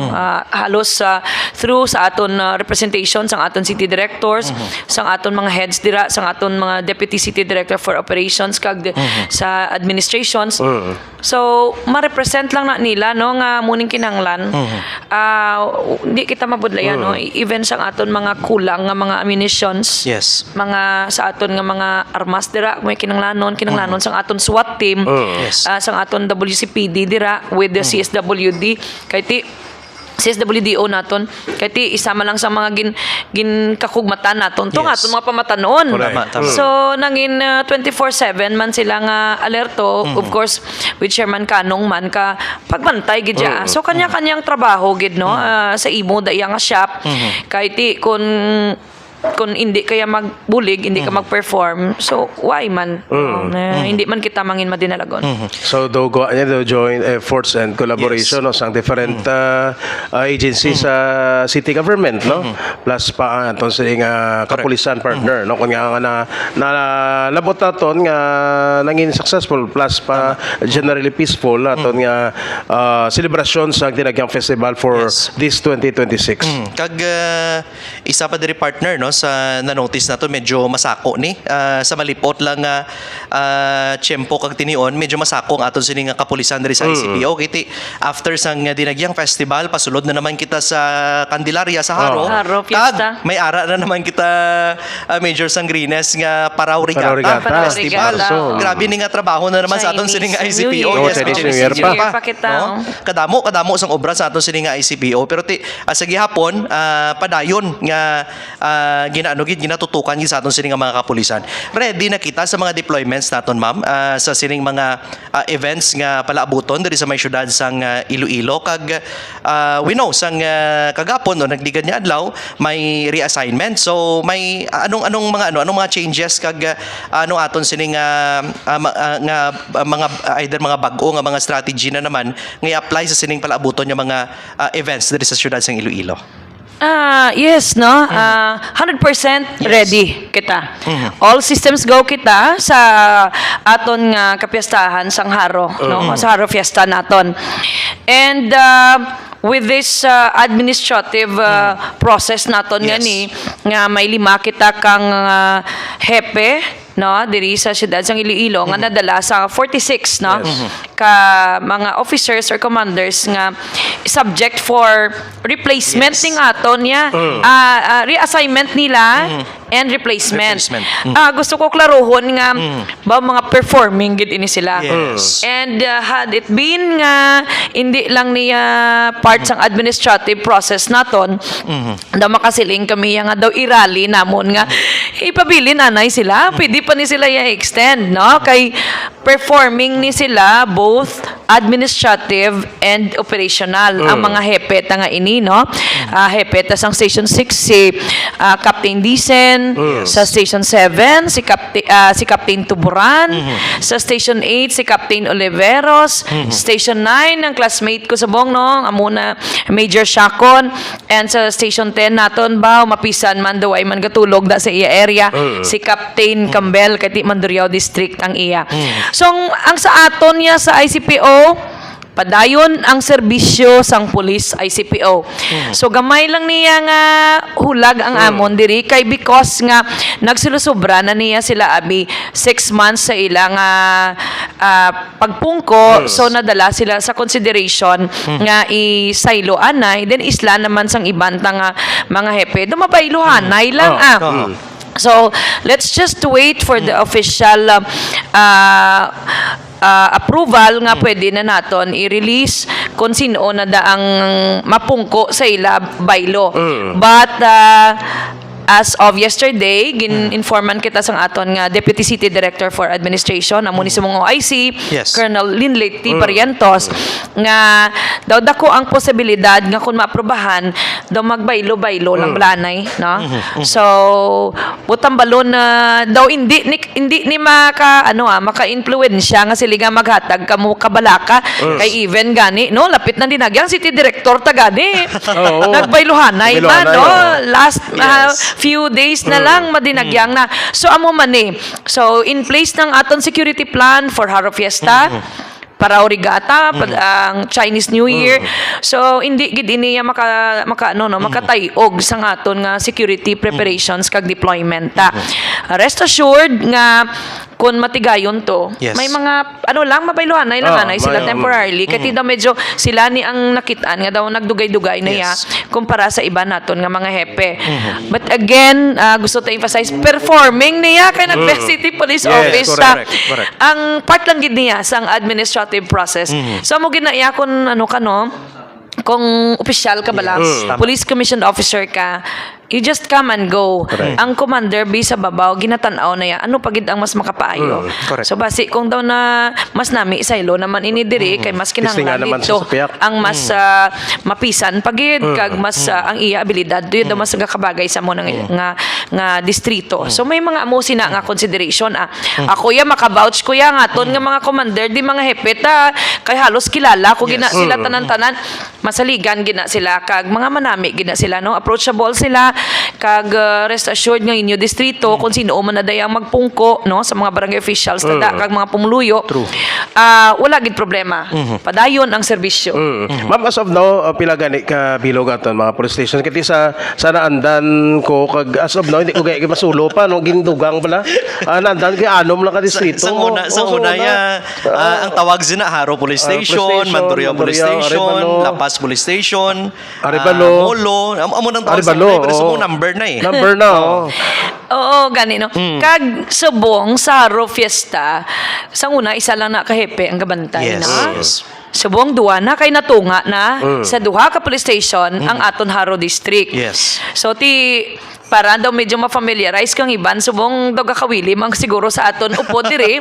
S4: Halos through sa aton representation sang aton city directors, sang aton mga heads dira, sang aton mga deputy city director for operations kag sa administrations. So ma-represent lang na nila, no, nga muning kinanglan. Di kita mabudlayan, no, even sang aton mga kulang nga mga ammunitions.
S3: Yes.
S4: Mga sa aton nga mga armas dira may kinanglanon sang aton SWAT team,
S3: Yes.
S4: sang aton WCPD dira with the CSWD kay ti CSWDO naton kay ti isama lang sa mga gin kakugmatan naton to
S3: Yes.
S4: aton mga pamatanon.
S3: Tama.
S4: So nangin 24/7 man sila nga alerto, of course with Chairman Kanong man ka pagbantay gid ya. So kanya-kanyang trabaho gid, no, sa imo da iya nga shop kay ti kung hindi kaya magbulig, hindi ka mag-perform, so why man? Hindi man kita mangin madinalagon.
S2: So do joint efforts and collaboration, no, sang different agencies sa city government, no, plus pa aton sa kapulisan partner, no, kun nga na labot naton nga nangin successful plus pa generally peaceful aton nga celebration sa Dinagyang Festival for this 2026.
S3: Kag isa pa diri partner, no, sa na-notice nato medyo masako ni sa malipot lang nga tiyempo kag tinion, medyo masako ang aton sini nga kapulisan diri sa ICPO kiti after sang Dinagyang Festival pasulod na naman kita sa Candelaria sa Haro.
S4: Haro, fiesta.
S3: Kag may ara na naman kita Major Sangrines nga Paraw
S2: Paraw
S3: Regatta
S2: Regatta.
S3: Festival.
S2: So,
S3: Grabe ni nga trabaho na naman sa aton sini nga
S4: Chinese
S3: ICPO.
S4: New Year.
S2: Chinese
S3: Chinese
S2: New Year
S3: New Year
S4: pa kita,
S3: no? Kadamo sang obra sa aton sini nga ICPO, pero sa gihapon padayon nga ginatutukan gid sa aton sining mga kapulisan. Ready na kita sa mga deployments naton, ma'am, sa sining mga events nga palaabuton diri sa may syudad sang Iloilo kag we know sang kagapon, no, nagligad niya adlaw may reassignment. So may anong mga changes kag anong aton sining mga either mga bag-o nga mga strategy na naman nga i-apply sa sining palaabuton nga mga events diri sa syudad sang Iloilo.
S4: Yes, no. 100% ready kita. All systems go kita sa aton nga kapiestahan sang Haro, no, sa Haro Fiesta naton. And with this administrative process naton nga ni nga may 5 kita kang hepe, no, diri sa siyudad sang Iloilo nga nadala sa 46, no, ka mga officers or commanders nga subject for replacement ning aton niya, reassignment nila and replacement. Gusto ko klarohon nga ba mga performing gid ini sila. And had it been nga hindi lang niya part sang administrative process naton, daw makasiling kami nga daw irali namon nga ipabilin anay sila, pwede pa ni sila i-extend, no, kay performing ni sila both administrative and operational ang mga hepeta nga ini, no. Hepeta sang Station 6 si Captain Dicen, sa Station 7 si Captain Tuburan, sa Station 8 si Captain Oliveros, Station 9 ang classmate ko sa Bong, no, amuna Major Shakon, and sa Station 10 naton ba mapisan man daw ay man gatulog da sa iya area si Captain Campbell kati Mandurriao District ang iya. So ang sa aton niya sa ICPO padayon ang serbisyo sang pulis ICPO. So gamay lang niya nga hulag ang amon diri kay because nga nagsilusobra na niya sila abi 6 months sa ilang pagpungko, so nadala sila sa consideration nga isaylo anay then isla naman sang ibanta nga mga hepe dumabaylohanay lang So, let's just wait for the official approval nga pwede na naton i-release kung sino na daang mapungko sa ila bylaw. But as of yesterday, gin-informan kita sang aton nga Deputy City Director for Administration, amo ni sa mga OIC,
S3: Yes.
S4: Colonel Linley T. Barrientos, nga daw dako ang posibilidad nga kung maaprobahan, daw magbaylo-baylo lang blanay, no? So, butang balon na daw hindi ni maka-influensya nga sila nga maghatag kamo kabalaka kay even gani, no? Lapit na dinagyang City Director ta gani.
S2: Oo.
S4: Nagbaylohanay man,
S2: Nagbaylohanay,
S4: no?
S2: oo.
S4: Last
S3: Yes.
S4: few days na lang madinagyang na. So amo man So in place ng aton security plan for Haro Fiesta, para Origata, ang Chinese New Year. So hindi gid iniya makatayog sang aton nga security preparations kag deployment ta. Rest assured nga kung matigayon to,
S3: Yes.
S4: may mga mabaylohanay lang anay sila
S2: may-
S4: temporarily kaya daw medyo sila ni ang nakitaan nga daw nagdugay-dugay na ya
S3: Yes.
S4: kumpara sa iba naton nga mga hepe. But again, gusto to emphasize performing niya kay City Police
S2: Yes,
S4: Office
S2: correct,
S4: sa
S2: correct.
S4: ang part lang gid niya sang administrative process. So mo ginaya kun kung opisyal ka bala, police commissioned officer ka, you just come and go.
S2: Correct.
S4: Ang commander bi sa babaw ginatanaw na ya ano pagid ang mas makapaayo.
S3: correct.
S4: So basi kung daw na mas nami isaylo naman ini diri kay mas
S2: Kasi nga
S4: kinahanglan
S2: naman
S4: dito
S2: sa sapiak.
S4: ang mas mapisan pagid kag mas ang iya abilidad do daw mas gakabagay sa mo nga distrito. So may mga amo sina nga consideration ako ya makavouch ko ya nga ton nga mga commander di mga hepeta kay halos kilala ko gina sila tanan-tanan masaligan gina sila kag mga manami gina sila no approachable sila kag rest assured nga inyo distrito kung sino man na dayang magpungko no sa mga barangay officials tada kag mga pumuluyo. Wala gid problema. Padayon ang serbisyo.
S2: Ma'am, as of now, pila gani ka bilog aton mga police station kiti sa naandan ko kag as of now hindi ko gaya masulo pa no gindugang pala. Naandan kay anom lang ka distrito.
S3: Sa una ya, ang tawag sina Haro Police
S2: Police
S3: Station,
S2: Station,
S3: Mandurria Police
S2: Mandurria,
S3: Station,
S2: Arevalo.
S3: La Paz Police Station,
S2: Arevalo.
S3: Molo, amo nang tawag
S2: Arevalo,
S3: sa pero sa
S2: oo.
S3: mga number na eh.
S2: Number na, oh.
S4: Oo, gani no. Kag subong sa Haro Fiesta, sa una isa lang na kahepe ang gabantay
S3: Yes,
S4: na.
S3: yes.
S4: Subong duwa na kay natunga na sa duha ka police station ang aton Haro District.
S3: Yes.
S4: So para daw medyo ma-familiarize kang iban subong daw gakawilim ang siguro sa aton upo diri.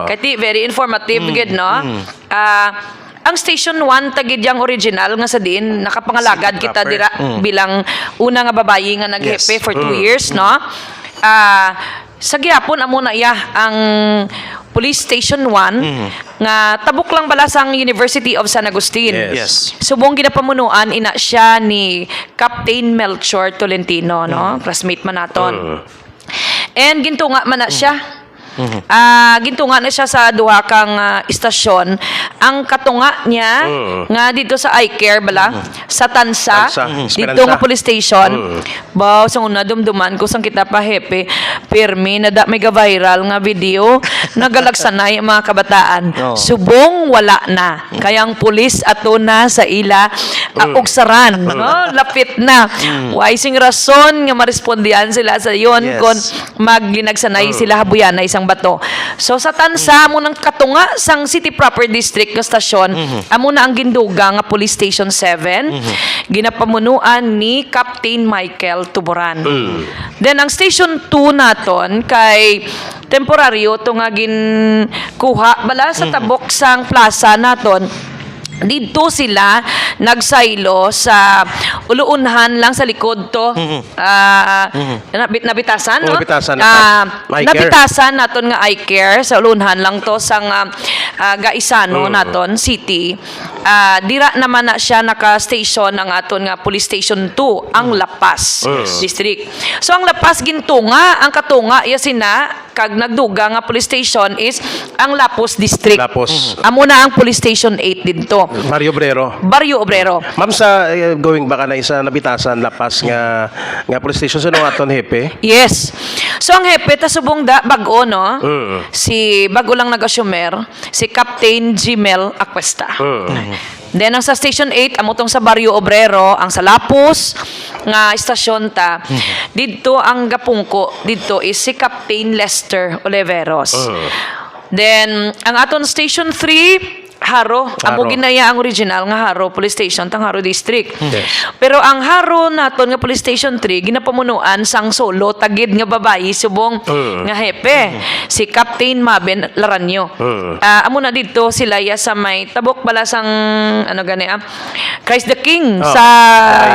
S4: Kati very informative gid no. Ang Station 1 tagid yang original nga sa din nakapangalagad
S3: City
S4: kita
S3: proper.
S4: dira bilang una nga babayi nga naghepe
S3: Yes.
S4: for 2 years no. Sa gihapon amo na iya ang Police Station 1 nga tabok lang bala sang University of San Agustin.
S3: Yes.
S4: Subong ginapamunuan ina siya ni Captain Melchor Tolentino no, classmate man naton. And gintunga man na siya. Gintunga na siya sa duha kang istasyon. Ang katunga niya nga dito sa iCare bala sa Tansa, dito nga police station. Baw sa una dumduman ko sang kita pa hepe pirmi na da may viral nga video nagalagsanay ang mga kabataan. Subong wala na. Kayang pulis ato na sa ila ugsaran, no? Lapit na. Why sing rason nga marespondihan sila sa yon
S3: Yes.
S4: kon magginagsanay sila habuyanay isang bato. So sa Tansa amo nang katunga sang City Proper District nga stasyon, amo na ang ginduga nga Police Station 7, ginapamunuan ni Captain Michael Tuboran. Then ang Station 2 naton kay temporaryo to nga ginkuha bala sa tabok sang plaza naton. Dito sila nagsaylo sa uluunhan lang sa likod to. Nabitasan, no?
S2: Nabitasan, iCare.
S4: Nabitasan naton nga iCare sa uluunhan lang to sang Gaisano naton city. Dira naman na siya naka-station ang aton nga Police Station 2 ang La Paz district. So ang La Paz gintunga, ang katunga iya sina kag nagduga nga police station is ang Lapos district.
S2: Lapos.
S4: Amo na ang Police Station 8 dito.
S2: Mario Brero.
S4: Barrio Obrero.
S2: Ma'am, sa going back na isa nabitasan lapas nga police station sa nung aton hepe.
S4: Yes. So ang hepe ta subong da bago no. Si bago lang nag-assumer si Captain Gmel Aquesta. Then ang sa Station 8 amo tong sa Barrio Obrero, ang sa Lapos nga istasyon ta. Dito ang gapungko dito is si Captain Lester Oliveros. Then ang aton Station 3 Haro. Amo ginaya ang original nga Haro Police Station tang Haro District.
S2: Yes.
S4: Pero ang Haro naton nga Police Station 3 ginapamunuan sang solo tagid nga babayi subong nga hepe si Captain Maben Laranyo. Amo na dito sila ya sa may tabok bala sang ano gani Christ the King sa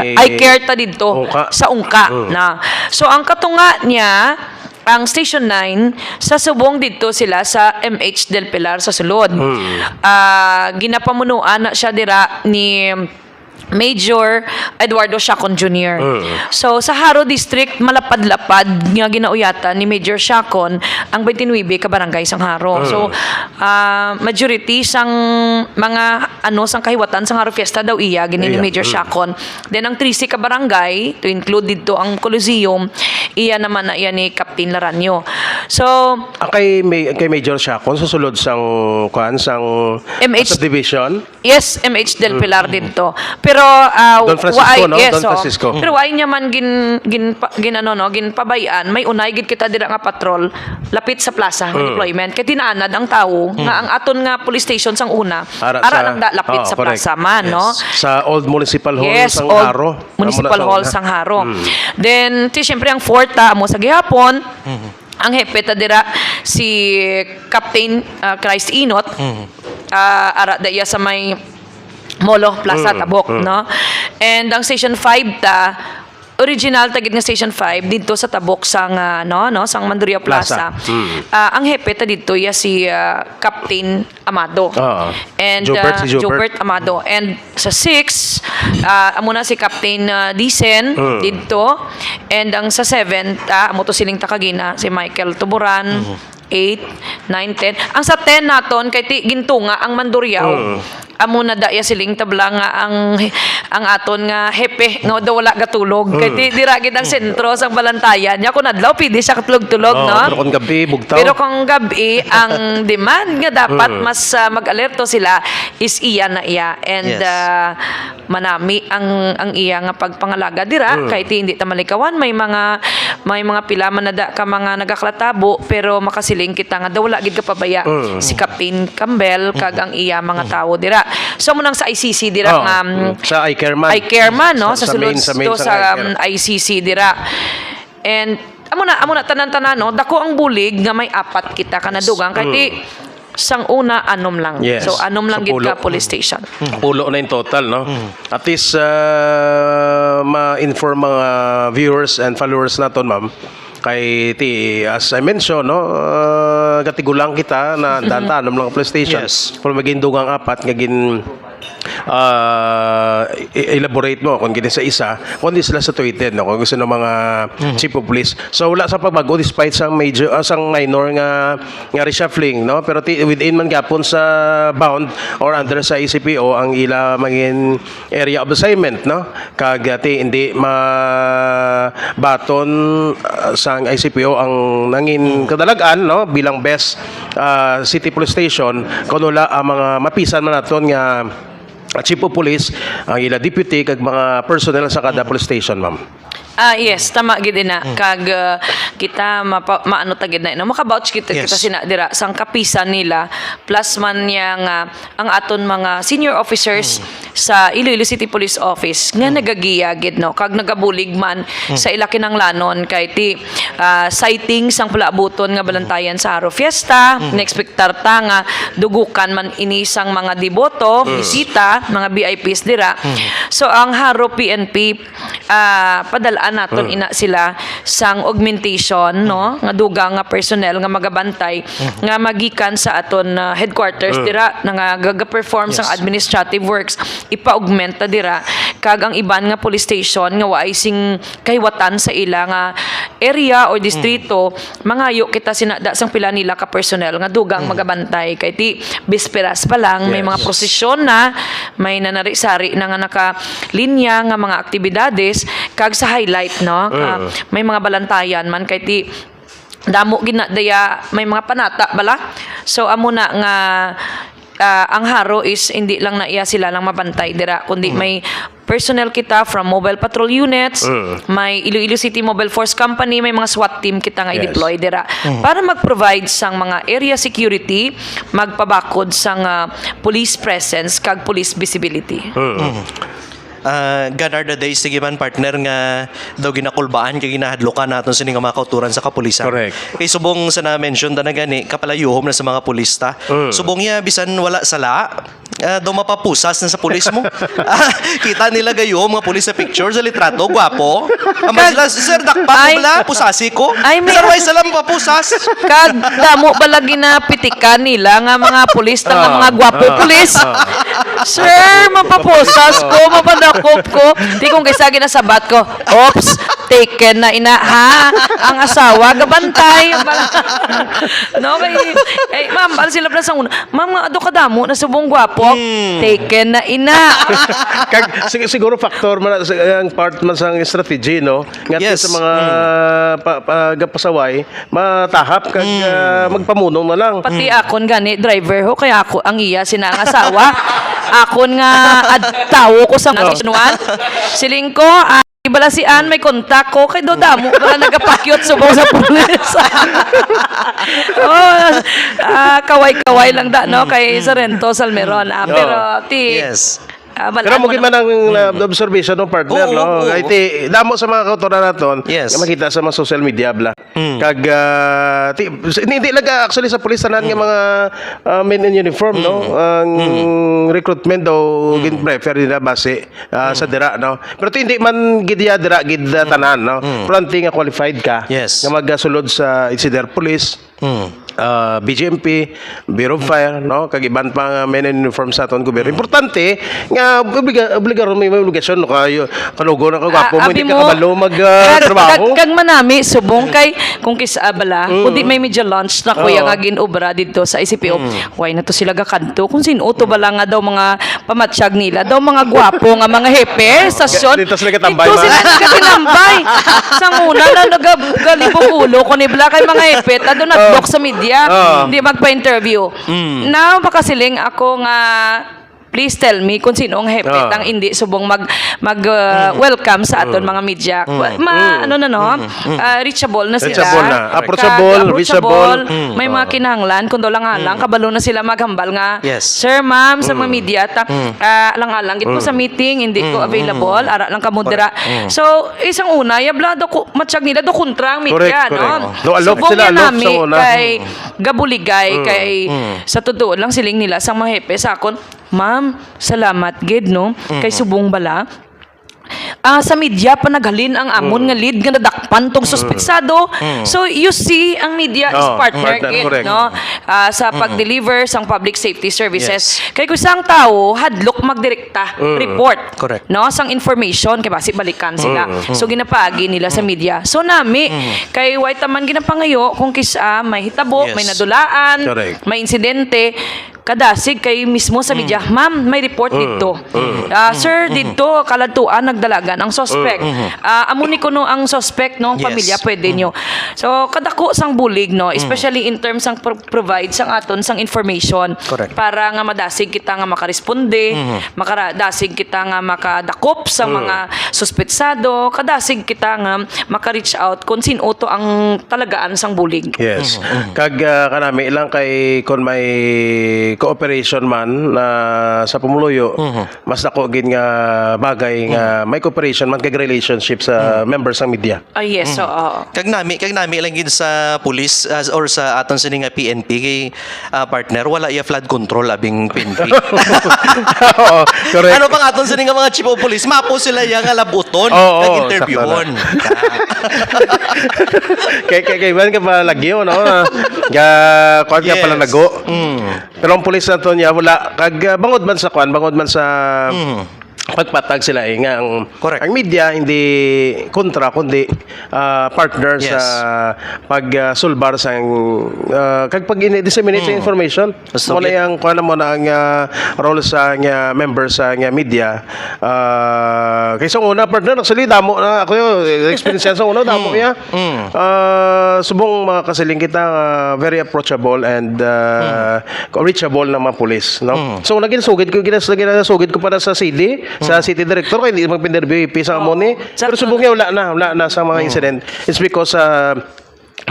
S4: I Care ta dito
S2: Ungka.
S4: sa Ungka na. So ang katunga niya ang Station 9 sa subong dito sila sa MH Del Pilar sa sulod. Ginapamunuan na siya dira ni Major Eduardo Chacon Jr. So sa Haro District malapad-lapad nga ginauyatan ni Major Chacon ang 29 ka barangay sang Haro. So majority sang mga sang kahiwatan sang Haro Fiesta daw iya gini ni Major Chacon. Then ang 13 ka barangay to include dito ang Coliseum iya naman na iya ni Captain Laranyo. So
S2: Kay Major Chacon sa sulod sang sang
S4: MH
S2: subdivision.
S4: yes, MH Del Pilar dito. Pero
S2: Don Francisco, no? Don Francisco.
S4: Pero ay niya man ginpabayan, may unay gid kita dira nga patrol lapit sa plaza ng deployment kay tinaanad ang tawo nga ang aton nga police station sang una ara lang lapit sa
S2: correct.
S4: plaza man, no?
S2: Sa Old Municipal Hall sang
S4: old
S2: Haro.
S4: Municipal Hall sang Haro. Then syempre ang forta amo sa gihapon. Ang hepe ta dira si Captain Christ Inot. Ara daya sa may Molo Plaza Tabok, no? And ang Station 5 ta original tagid nga Station 5 dito sa Tabok sang sang Manduria Plaza. Ang hepe ta dito ya si Captain Amado. And
S2: si
S4: Jobert Amado. And sa 6 amo na si Captain Dicen dito. And ang sa 7 amo to siling takagina si Michael Tuburan. 8, 9, 10. Ang sa 10 naton kay gintunga ang Mandurriao. Amo na daya siling tabla nga ang aton nga hepe nga daw wala gatulog. Kay dira gid ang sentro sang Balantayan. Nya kun adlaw pidi siya katulog-tulog, no?
S2: Pero kung gabi bugtaw.
S4: Pero kung gabi ang demand nga dapat mas mag-alerto sila is iya na iya. And manami ang iya nga pagpangalaga dira kay hindi ta malikawan may mga pila man na ka mga nagaklatabo pero makasiling kita nga daw wala gid ka pabaya si Captain Campbell kag ang iya mga tao dira. So mo nang sa ICC dira nga
S2: sa I Care Man.
S4: I Care Man, no? Sa sulod
S2: main
S4: sa ICC dira. And amo na tanan-tanan, no? Dako ang bulig nga may 4 kita kanadugang kay sang una anom lang.
S2: Yes.
S4: So anom lang
S2: Sa
S4: gid
S2: pulo.
S4: ka police station.
S2: Pulo na in total, no? At least ma-inform mga viewers and followers naton, ma'am. Kay as I mentioned, no, gatigulang kita na dantanom lang ang police station.
S3: Yes.
S2: Pero maging dugang 4 nga elaborate mo kung gini sa isa kung di sila situated, no, kung gusto ng mga chief of police. So wala sa pagbago despite sang major sang minor nga reshuffling, no, pero within man gapon sa bound or under sa ECPO ang ila maging area of assignment, no, kag hindi mabaton sang ICPO ang nangin kadalagan, no, bilang best city police station kuno la ang mga mapisan man naton nga chief of police, ang ila deputy kag mga personnel sa kada police station, ma'am.
S4: Yes, tama gid na kag kita maano ta gid na no maka-vouch kita sina dira sang kapisan nila plus man yang ang aton mga senior officers sa Iloilo City Police Office nga nagagiya gid no kag nagabulig man sa ila kinanglanon kay sighting sang pulabuton nga Balantayan sa Haro Fiesta na-expectar ta nga dugukan man ini sang mga deboto bisita mga VIPs dira. So ang Haro PNP padalaan naton ina sila sang augmentation, no, nga dugang nga personnel nga magabantay nga magikan sa aton headquarters dira nga gaga-perform sang administrative works ipa-augment ta dira kag ang iban nga police station nga waay sing kahiwatan sa ila nga area or distrito mangayo kita sinada sang pila nila ka personnel nga dugang magabantay kay bisperas pa lang may mga prosesyon na may nanari-sari na nga naka-linya nga mga aktibidades kag sa highlight, no, may mga balantayan man kay damo ginadaya may mga panata bala. So amo na nga ang haro is hindi lang na iya sila lang mabantay dira kundi may personnel kita from mobile patrol units, may Iloilo City Mobile Force Company, may mga SWAT team kita nga i-deploy dira para mag-provide sang mga area security, magpabakod sang police presence kag police visibility.
S3: Gone are the days, sige man partner nga daw ginakulbaan kay ginahadlokan naton sini nga mga kauturan sa kapulisan.
S2: Correct.
S3: Kay subong sa na-mention na gani kapalayuhom na sa mga pulista. Subong ya bisan wala sala daw mapapusas na sa pulis mo. Kita nila gayo mga pulis sa picture sa litrato, gwapo. Amba sila, sir, dakpa ko bala, pusasi ko.
S4: Ay, may-
S3: Sir, why sila mapapusas?
S4: Kag damo bala ginapitikan nila nga mga pulis nga mga gwapo pulis. Sir, mapapusas ko, mapadakop ko. Di kung kaysa ginasabat ko, oops, taken na ina, ha? Ang asawa, gabantay. No, kay, ma'am, bala sila pala sa una. Ma'am, nga ado ka damo, nasubong gwapo. Taken na ina.
S2: Kag siguro factor man ang part man sang strategy no nga
S3: Yes.
S2: sa mga pasaway matahap kag magpamunong na lang.
S4: Pati akon gani driver ho kaya ako ang iya sina ang asawa. Akon nga adtawo ko sa sinuan. Siling ko ibala si Ann may kontak ko kay do damo bala nagapakyot subong sa pulis. Kaway-kaway lang da no kay Sarento Salmeron. Pero
S3: Yes.
S2: Pero mo man ang observation ng partner
S3: Oo,
S2: no.
S3: oo, oo.
S2: Kay damo sa mga kautoran naton
S3: Yes.
S2: nga makita sa mga social media bla. Kag hindi lang actually sa pulis tanan nga mga men in uniform no. Ang recruitment daw gin prefer nila base sa dira no. Pero hindi man gid dira gid tanan no. Fronting nga qualified ka
S3: Yes.
S2: nga magasulod sa either police BGMP, Bureau of Fire, no? Kag iban pa nga men in uniform sa aton gobyerno. Importante nga obligaron may obligasyon no kayo kalugo na kagwapo mo hindi ka kabalo magtrabaho.
S4: Kag manami subong kay kung kisa bala kundi may media lunch na kuya nga ginobra dito sa ICPO. Why na to sila gakanto kung sino to bala nga daw mga pamatsyag nila daw mga gwapo nga mga hepe stasyon.
S2: Dito sila katambay,
S4: Dito
S2: ma.
S4: sila katinambay. Sang una na nagagalibong ulo ko ni bala kay mga hepe ado na sa media, hindi magpa-interview. Now, makasiling ako nga please tell me kung sino ang hepet ang hindi subong welcome sa aton mga media. Reachable na sila.
S2: Reachable na. Approachable, reachable.
S4: May mga kinahanglan kung lang kabalo na sila maghambal nga.
S3: Yes.
S4: Sir, ma'am, sa mga media lang gid ko sa meeting, hindi ko available, ara lang kamudira. So, isang una, yabla do ko matsyag nila do kontra ang media,
S2: Correct,
S4: no?
S2: correct. Do alok
S4: Subong
S2: sila,
S4: yan
S2: alok
S4: nami
S2: sa una.
S4: kay gabuligay kay sa totoo lang siling nila sa mga hepe sa akon, ma'am, salamat gid no kay subong bala. Sa media pa naghalin ang amon nga lead nga nadakpan tong suspetsado. So you see ang media is partner
S2: partner,
S4: gid
S2: correct.
S4: no sa pag-deliver sang public safety services.
S3: Yes.
S4: Kay kusang tao hadlok magdirekta report
S3: Correct.
S4: no sang information kay basi balikan sila. So ginapagi nila sa media. So nami kay way taman ginapangayo kung kisa may hitabo,
S3: Yes.
S4: may nadulaan,
S2: Correct.
S4: may insidente kadasig kay mismo sa media, ma'am, may report dito. Sir, dito kaladtuan nagdalagan ang suspect. Amo ni kuno ang suspect no, ang
S3: Yes.
S4: pamilya pwede nyo. So kadako sang bulig no, especially in terms sang provide sang aton sang information.
S3: Correct.
S4: Para nga madasig kita nga makaresponde, makadasig kita nga makadakop sa mga suspetsado, kadasig kita nga maka-reach out kung sino to ang talagaan sang bulig.
S2: Yes. Kag kanami lang kay kon may cooperation man na sa pumuluyo, mas dako gid nga bagay nga may cooperation man kag relationship sa members ng media.
S4: Yes, so
S3: Kag nami lang gid sa police or sa aton sini nga PNP kay partner wala iya flood control abing PNP.
S2: Oo, correct.
S3: Ano pang aton sini nga mga chief of police mapo sila yang labuton
S2: Oo,
S3: kag interviewon.
S2: Kay man ka pa lagyo no. Ga kuan ka
S3: Yes.
S2: pala nago. Pero ang pulis nato niya wala kag bangod man sa kuan, bangod man sa pagpatag sila nga
S3: Correct.
S2: ang media hindi kontra kundi partner
S3: Yes.
S2: sa pagsulbar sa kag pag disseminate sa information
S3: So,
S2: mo na yang kuan mo na ang role sa nga member sa nga media kaysa una partner actually damo na ako yung experience yan sa una damo ya subong mga kasiling kita very approachable and reachable na mga pulis no so naginasugid ko para sa CD sa city director kay hindi magpinterview sa amon pero subong niya wala na sa mga incident it's because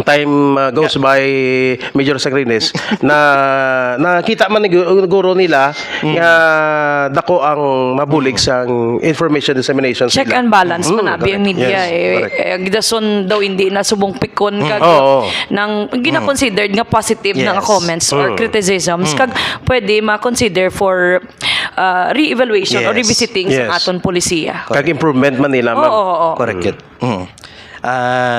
S2: time goes by Major Sagrines na nakita man ni guro nila nga dako ang mabulig sa information dissemination
S4: Check
S2: sila.
S4: and balance man abi ang media
S2: Yes, correct.
S4: gidason daw hindi na subong pikon kag
S2: Oo.
S4: nang gina-considered nga positive
S3: Yes.
S4: nga comments or criticisms kag pwede ma-consider for re-evaluation or
S3: Yes.
S4: revisiting
S2: Yes.
S4: sa aton polisiya.
S2: Kag improvement man nila
S4: Oo,
S2: ma'am.
S4: oo, oo.
S3: Correct yun.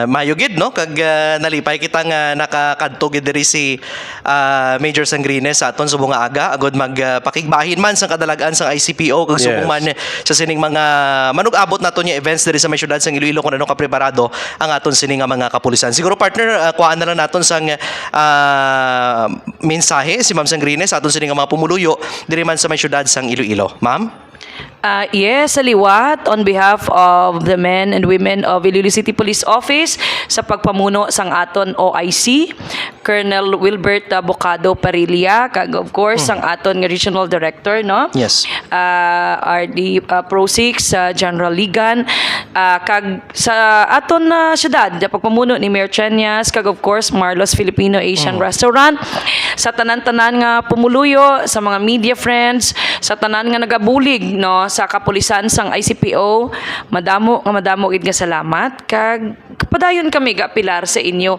S3: Mayo gid no kag nalipay kita nga nakakadto gid diri si Major Sangrines sa aton subong nga aga agod magpakigbahin man sa kadalagan sa ICPO kag subong
S2: Yes.
S3: man sa sining mga manug-abot naton nga events diri sa may syudad sang Iloilo kung ano ka preparado ang aton sining nga mga kapulisan. Siguro partner kuhaan na lang naton sang mensahe si Ma'am Sangrines sa aton sining nga mga pumuluyo diri man sa may syudad sang Iloilo. Ma'am?
S4: Yes, Saliwat, on behalf of the men and women of Iloilo City Police Office sa pagpamuno sang aton OIC, Colonel Wilbert Bocado Parilla, kag of course ang aton nga regional director, no?
S3: Yes.
S4: RD Pro 6 General Ligan, kag sa aton na syudad pagpamuno ni Mayor Chanyas, kag of course Marlos Filipino Asian Restaurant, sa tanan-tanan nga pumuluyo, sa mga media friends, sa tanan nga nagabulig no sa kapulisan sang ICPO, madamo gid nga salamat kag kapadayon kami ga pilar sa inyo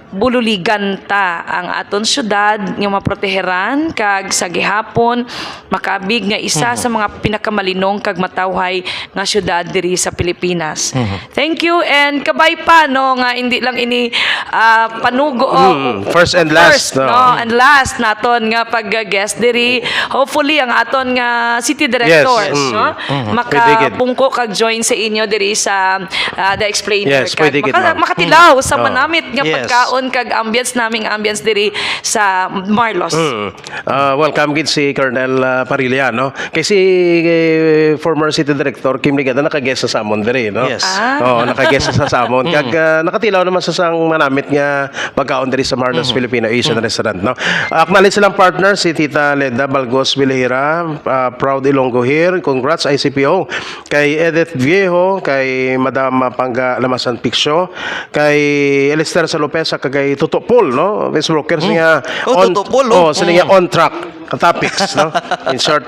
S4: bululigan ta ang aton syudad nga maproteheran kag sa gihapon makabig nga isa sa mga pinakamalinong kag matawhay nga syudad diri sa Pilipinas. Thank you and kabay pa no nga hindi lang ini panugo
S2: First and last, no?
S4: no and last naton nga pag-guest diri hopefully ang aton nga city directors
S2: Yes.
S4: no makapungko kag join sa inyo diri sa The Explainer
S2: Yes,
S4: kag
S2: pwede gid, ma'am.
S4: makatilaw sa manamit nga
S3: Yes.
S4: pagkaon kag ambience diri sa Marlos.
S2: Welcome gid si Colonel Parilla no. Kasi former city director Kim Ligada naka-guest sa Samon diri no.
S3: Yes.
S2: Naka-guest sa Samon kag nakatilaw naman sa sang manamit nga pagkaon diri sa Marlos Filipino Asian Restaurant no. Acknowledge silang partner si Tita Leda Balgos Vilahira, proud Ilonggo here. Congrats ICPO kay Edith Viejo, kay Madam Pangga Lamasan Piccio, kay Elester Salopesa kagay Tuto Paul no. Vice Broker siya
S3: Tuto Paul,
S2: siya on track topics no. In short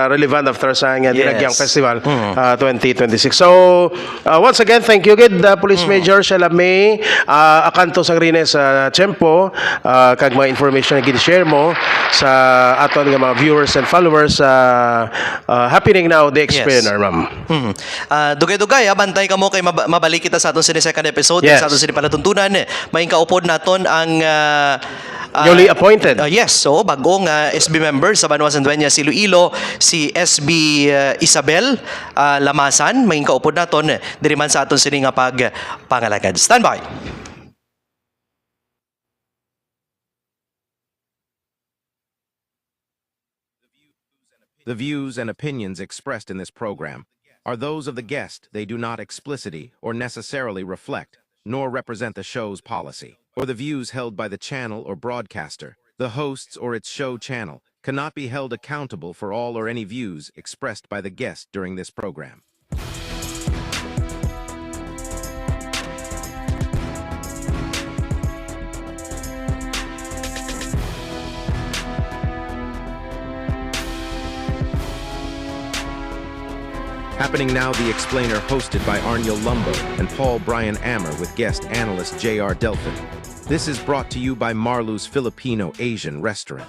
S2: relevant after sa nga Dinagyang Festival 2026. So once again thank you gid Police Major Sheila May akanto sang Rines Tiempo kag mga information na gid-share mo sa aton nga mga viewers and followers happening now the explainer ma'am.
S3: Dugay-dugay, bantay ka mo kay mabalik kita sa aton sini second episode
S2: Yes.
S3: sa aton sini palatuntunan. May kaupod naton ang
S2: Newly appointed.
S3: yes, so bagong SB member sa Banuasan Dueñas Iloilo, si SB Isabel Lamasan, may kaupod naton diri man sa aton sini nga pangalagad. Stand by.
S1: The views and opinions expressed in this program are those of the guest. They do not explicitly or necessarily reflect, nor represent the show's policy, or the views held by the channel or broadcaster. The hosts or its show channel cannot be held accountable for all or any views expressed by the guest during this program. Happening now, The Explainer, hosted by Arnyo Lumbo and Paul Brian Ammer with guest analyst J.R. Delphin. This is brought to you by Marlu's Filipino Asian Restaurant.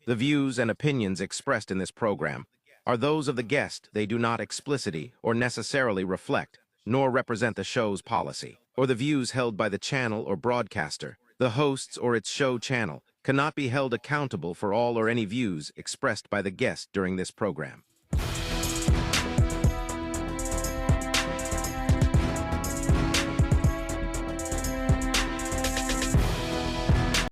S1: The views and opinions expressed in this program are those of the guest. They do not explicitly or necessarily reflect, nor represent the show's policy, or the views held by the channel or broadcaster. The hosts or its show channel cannot be held accountable for all or any views expressed by the guest during this program.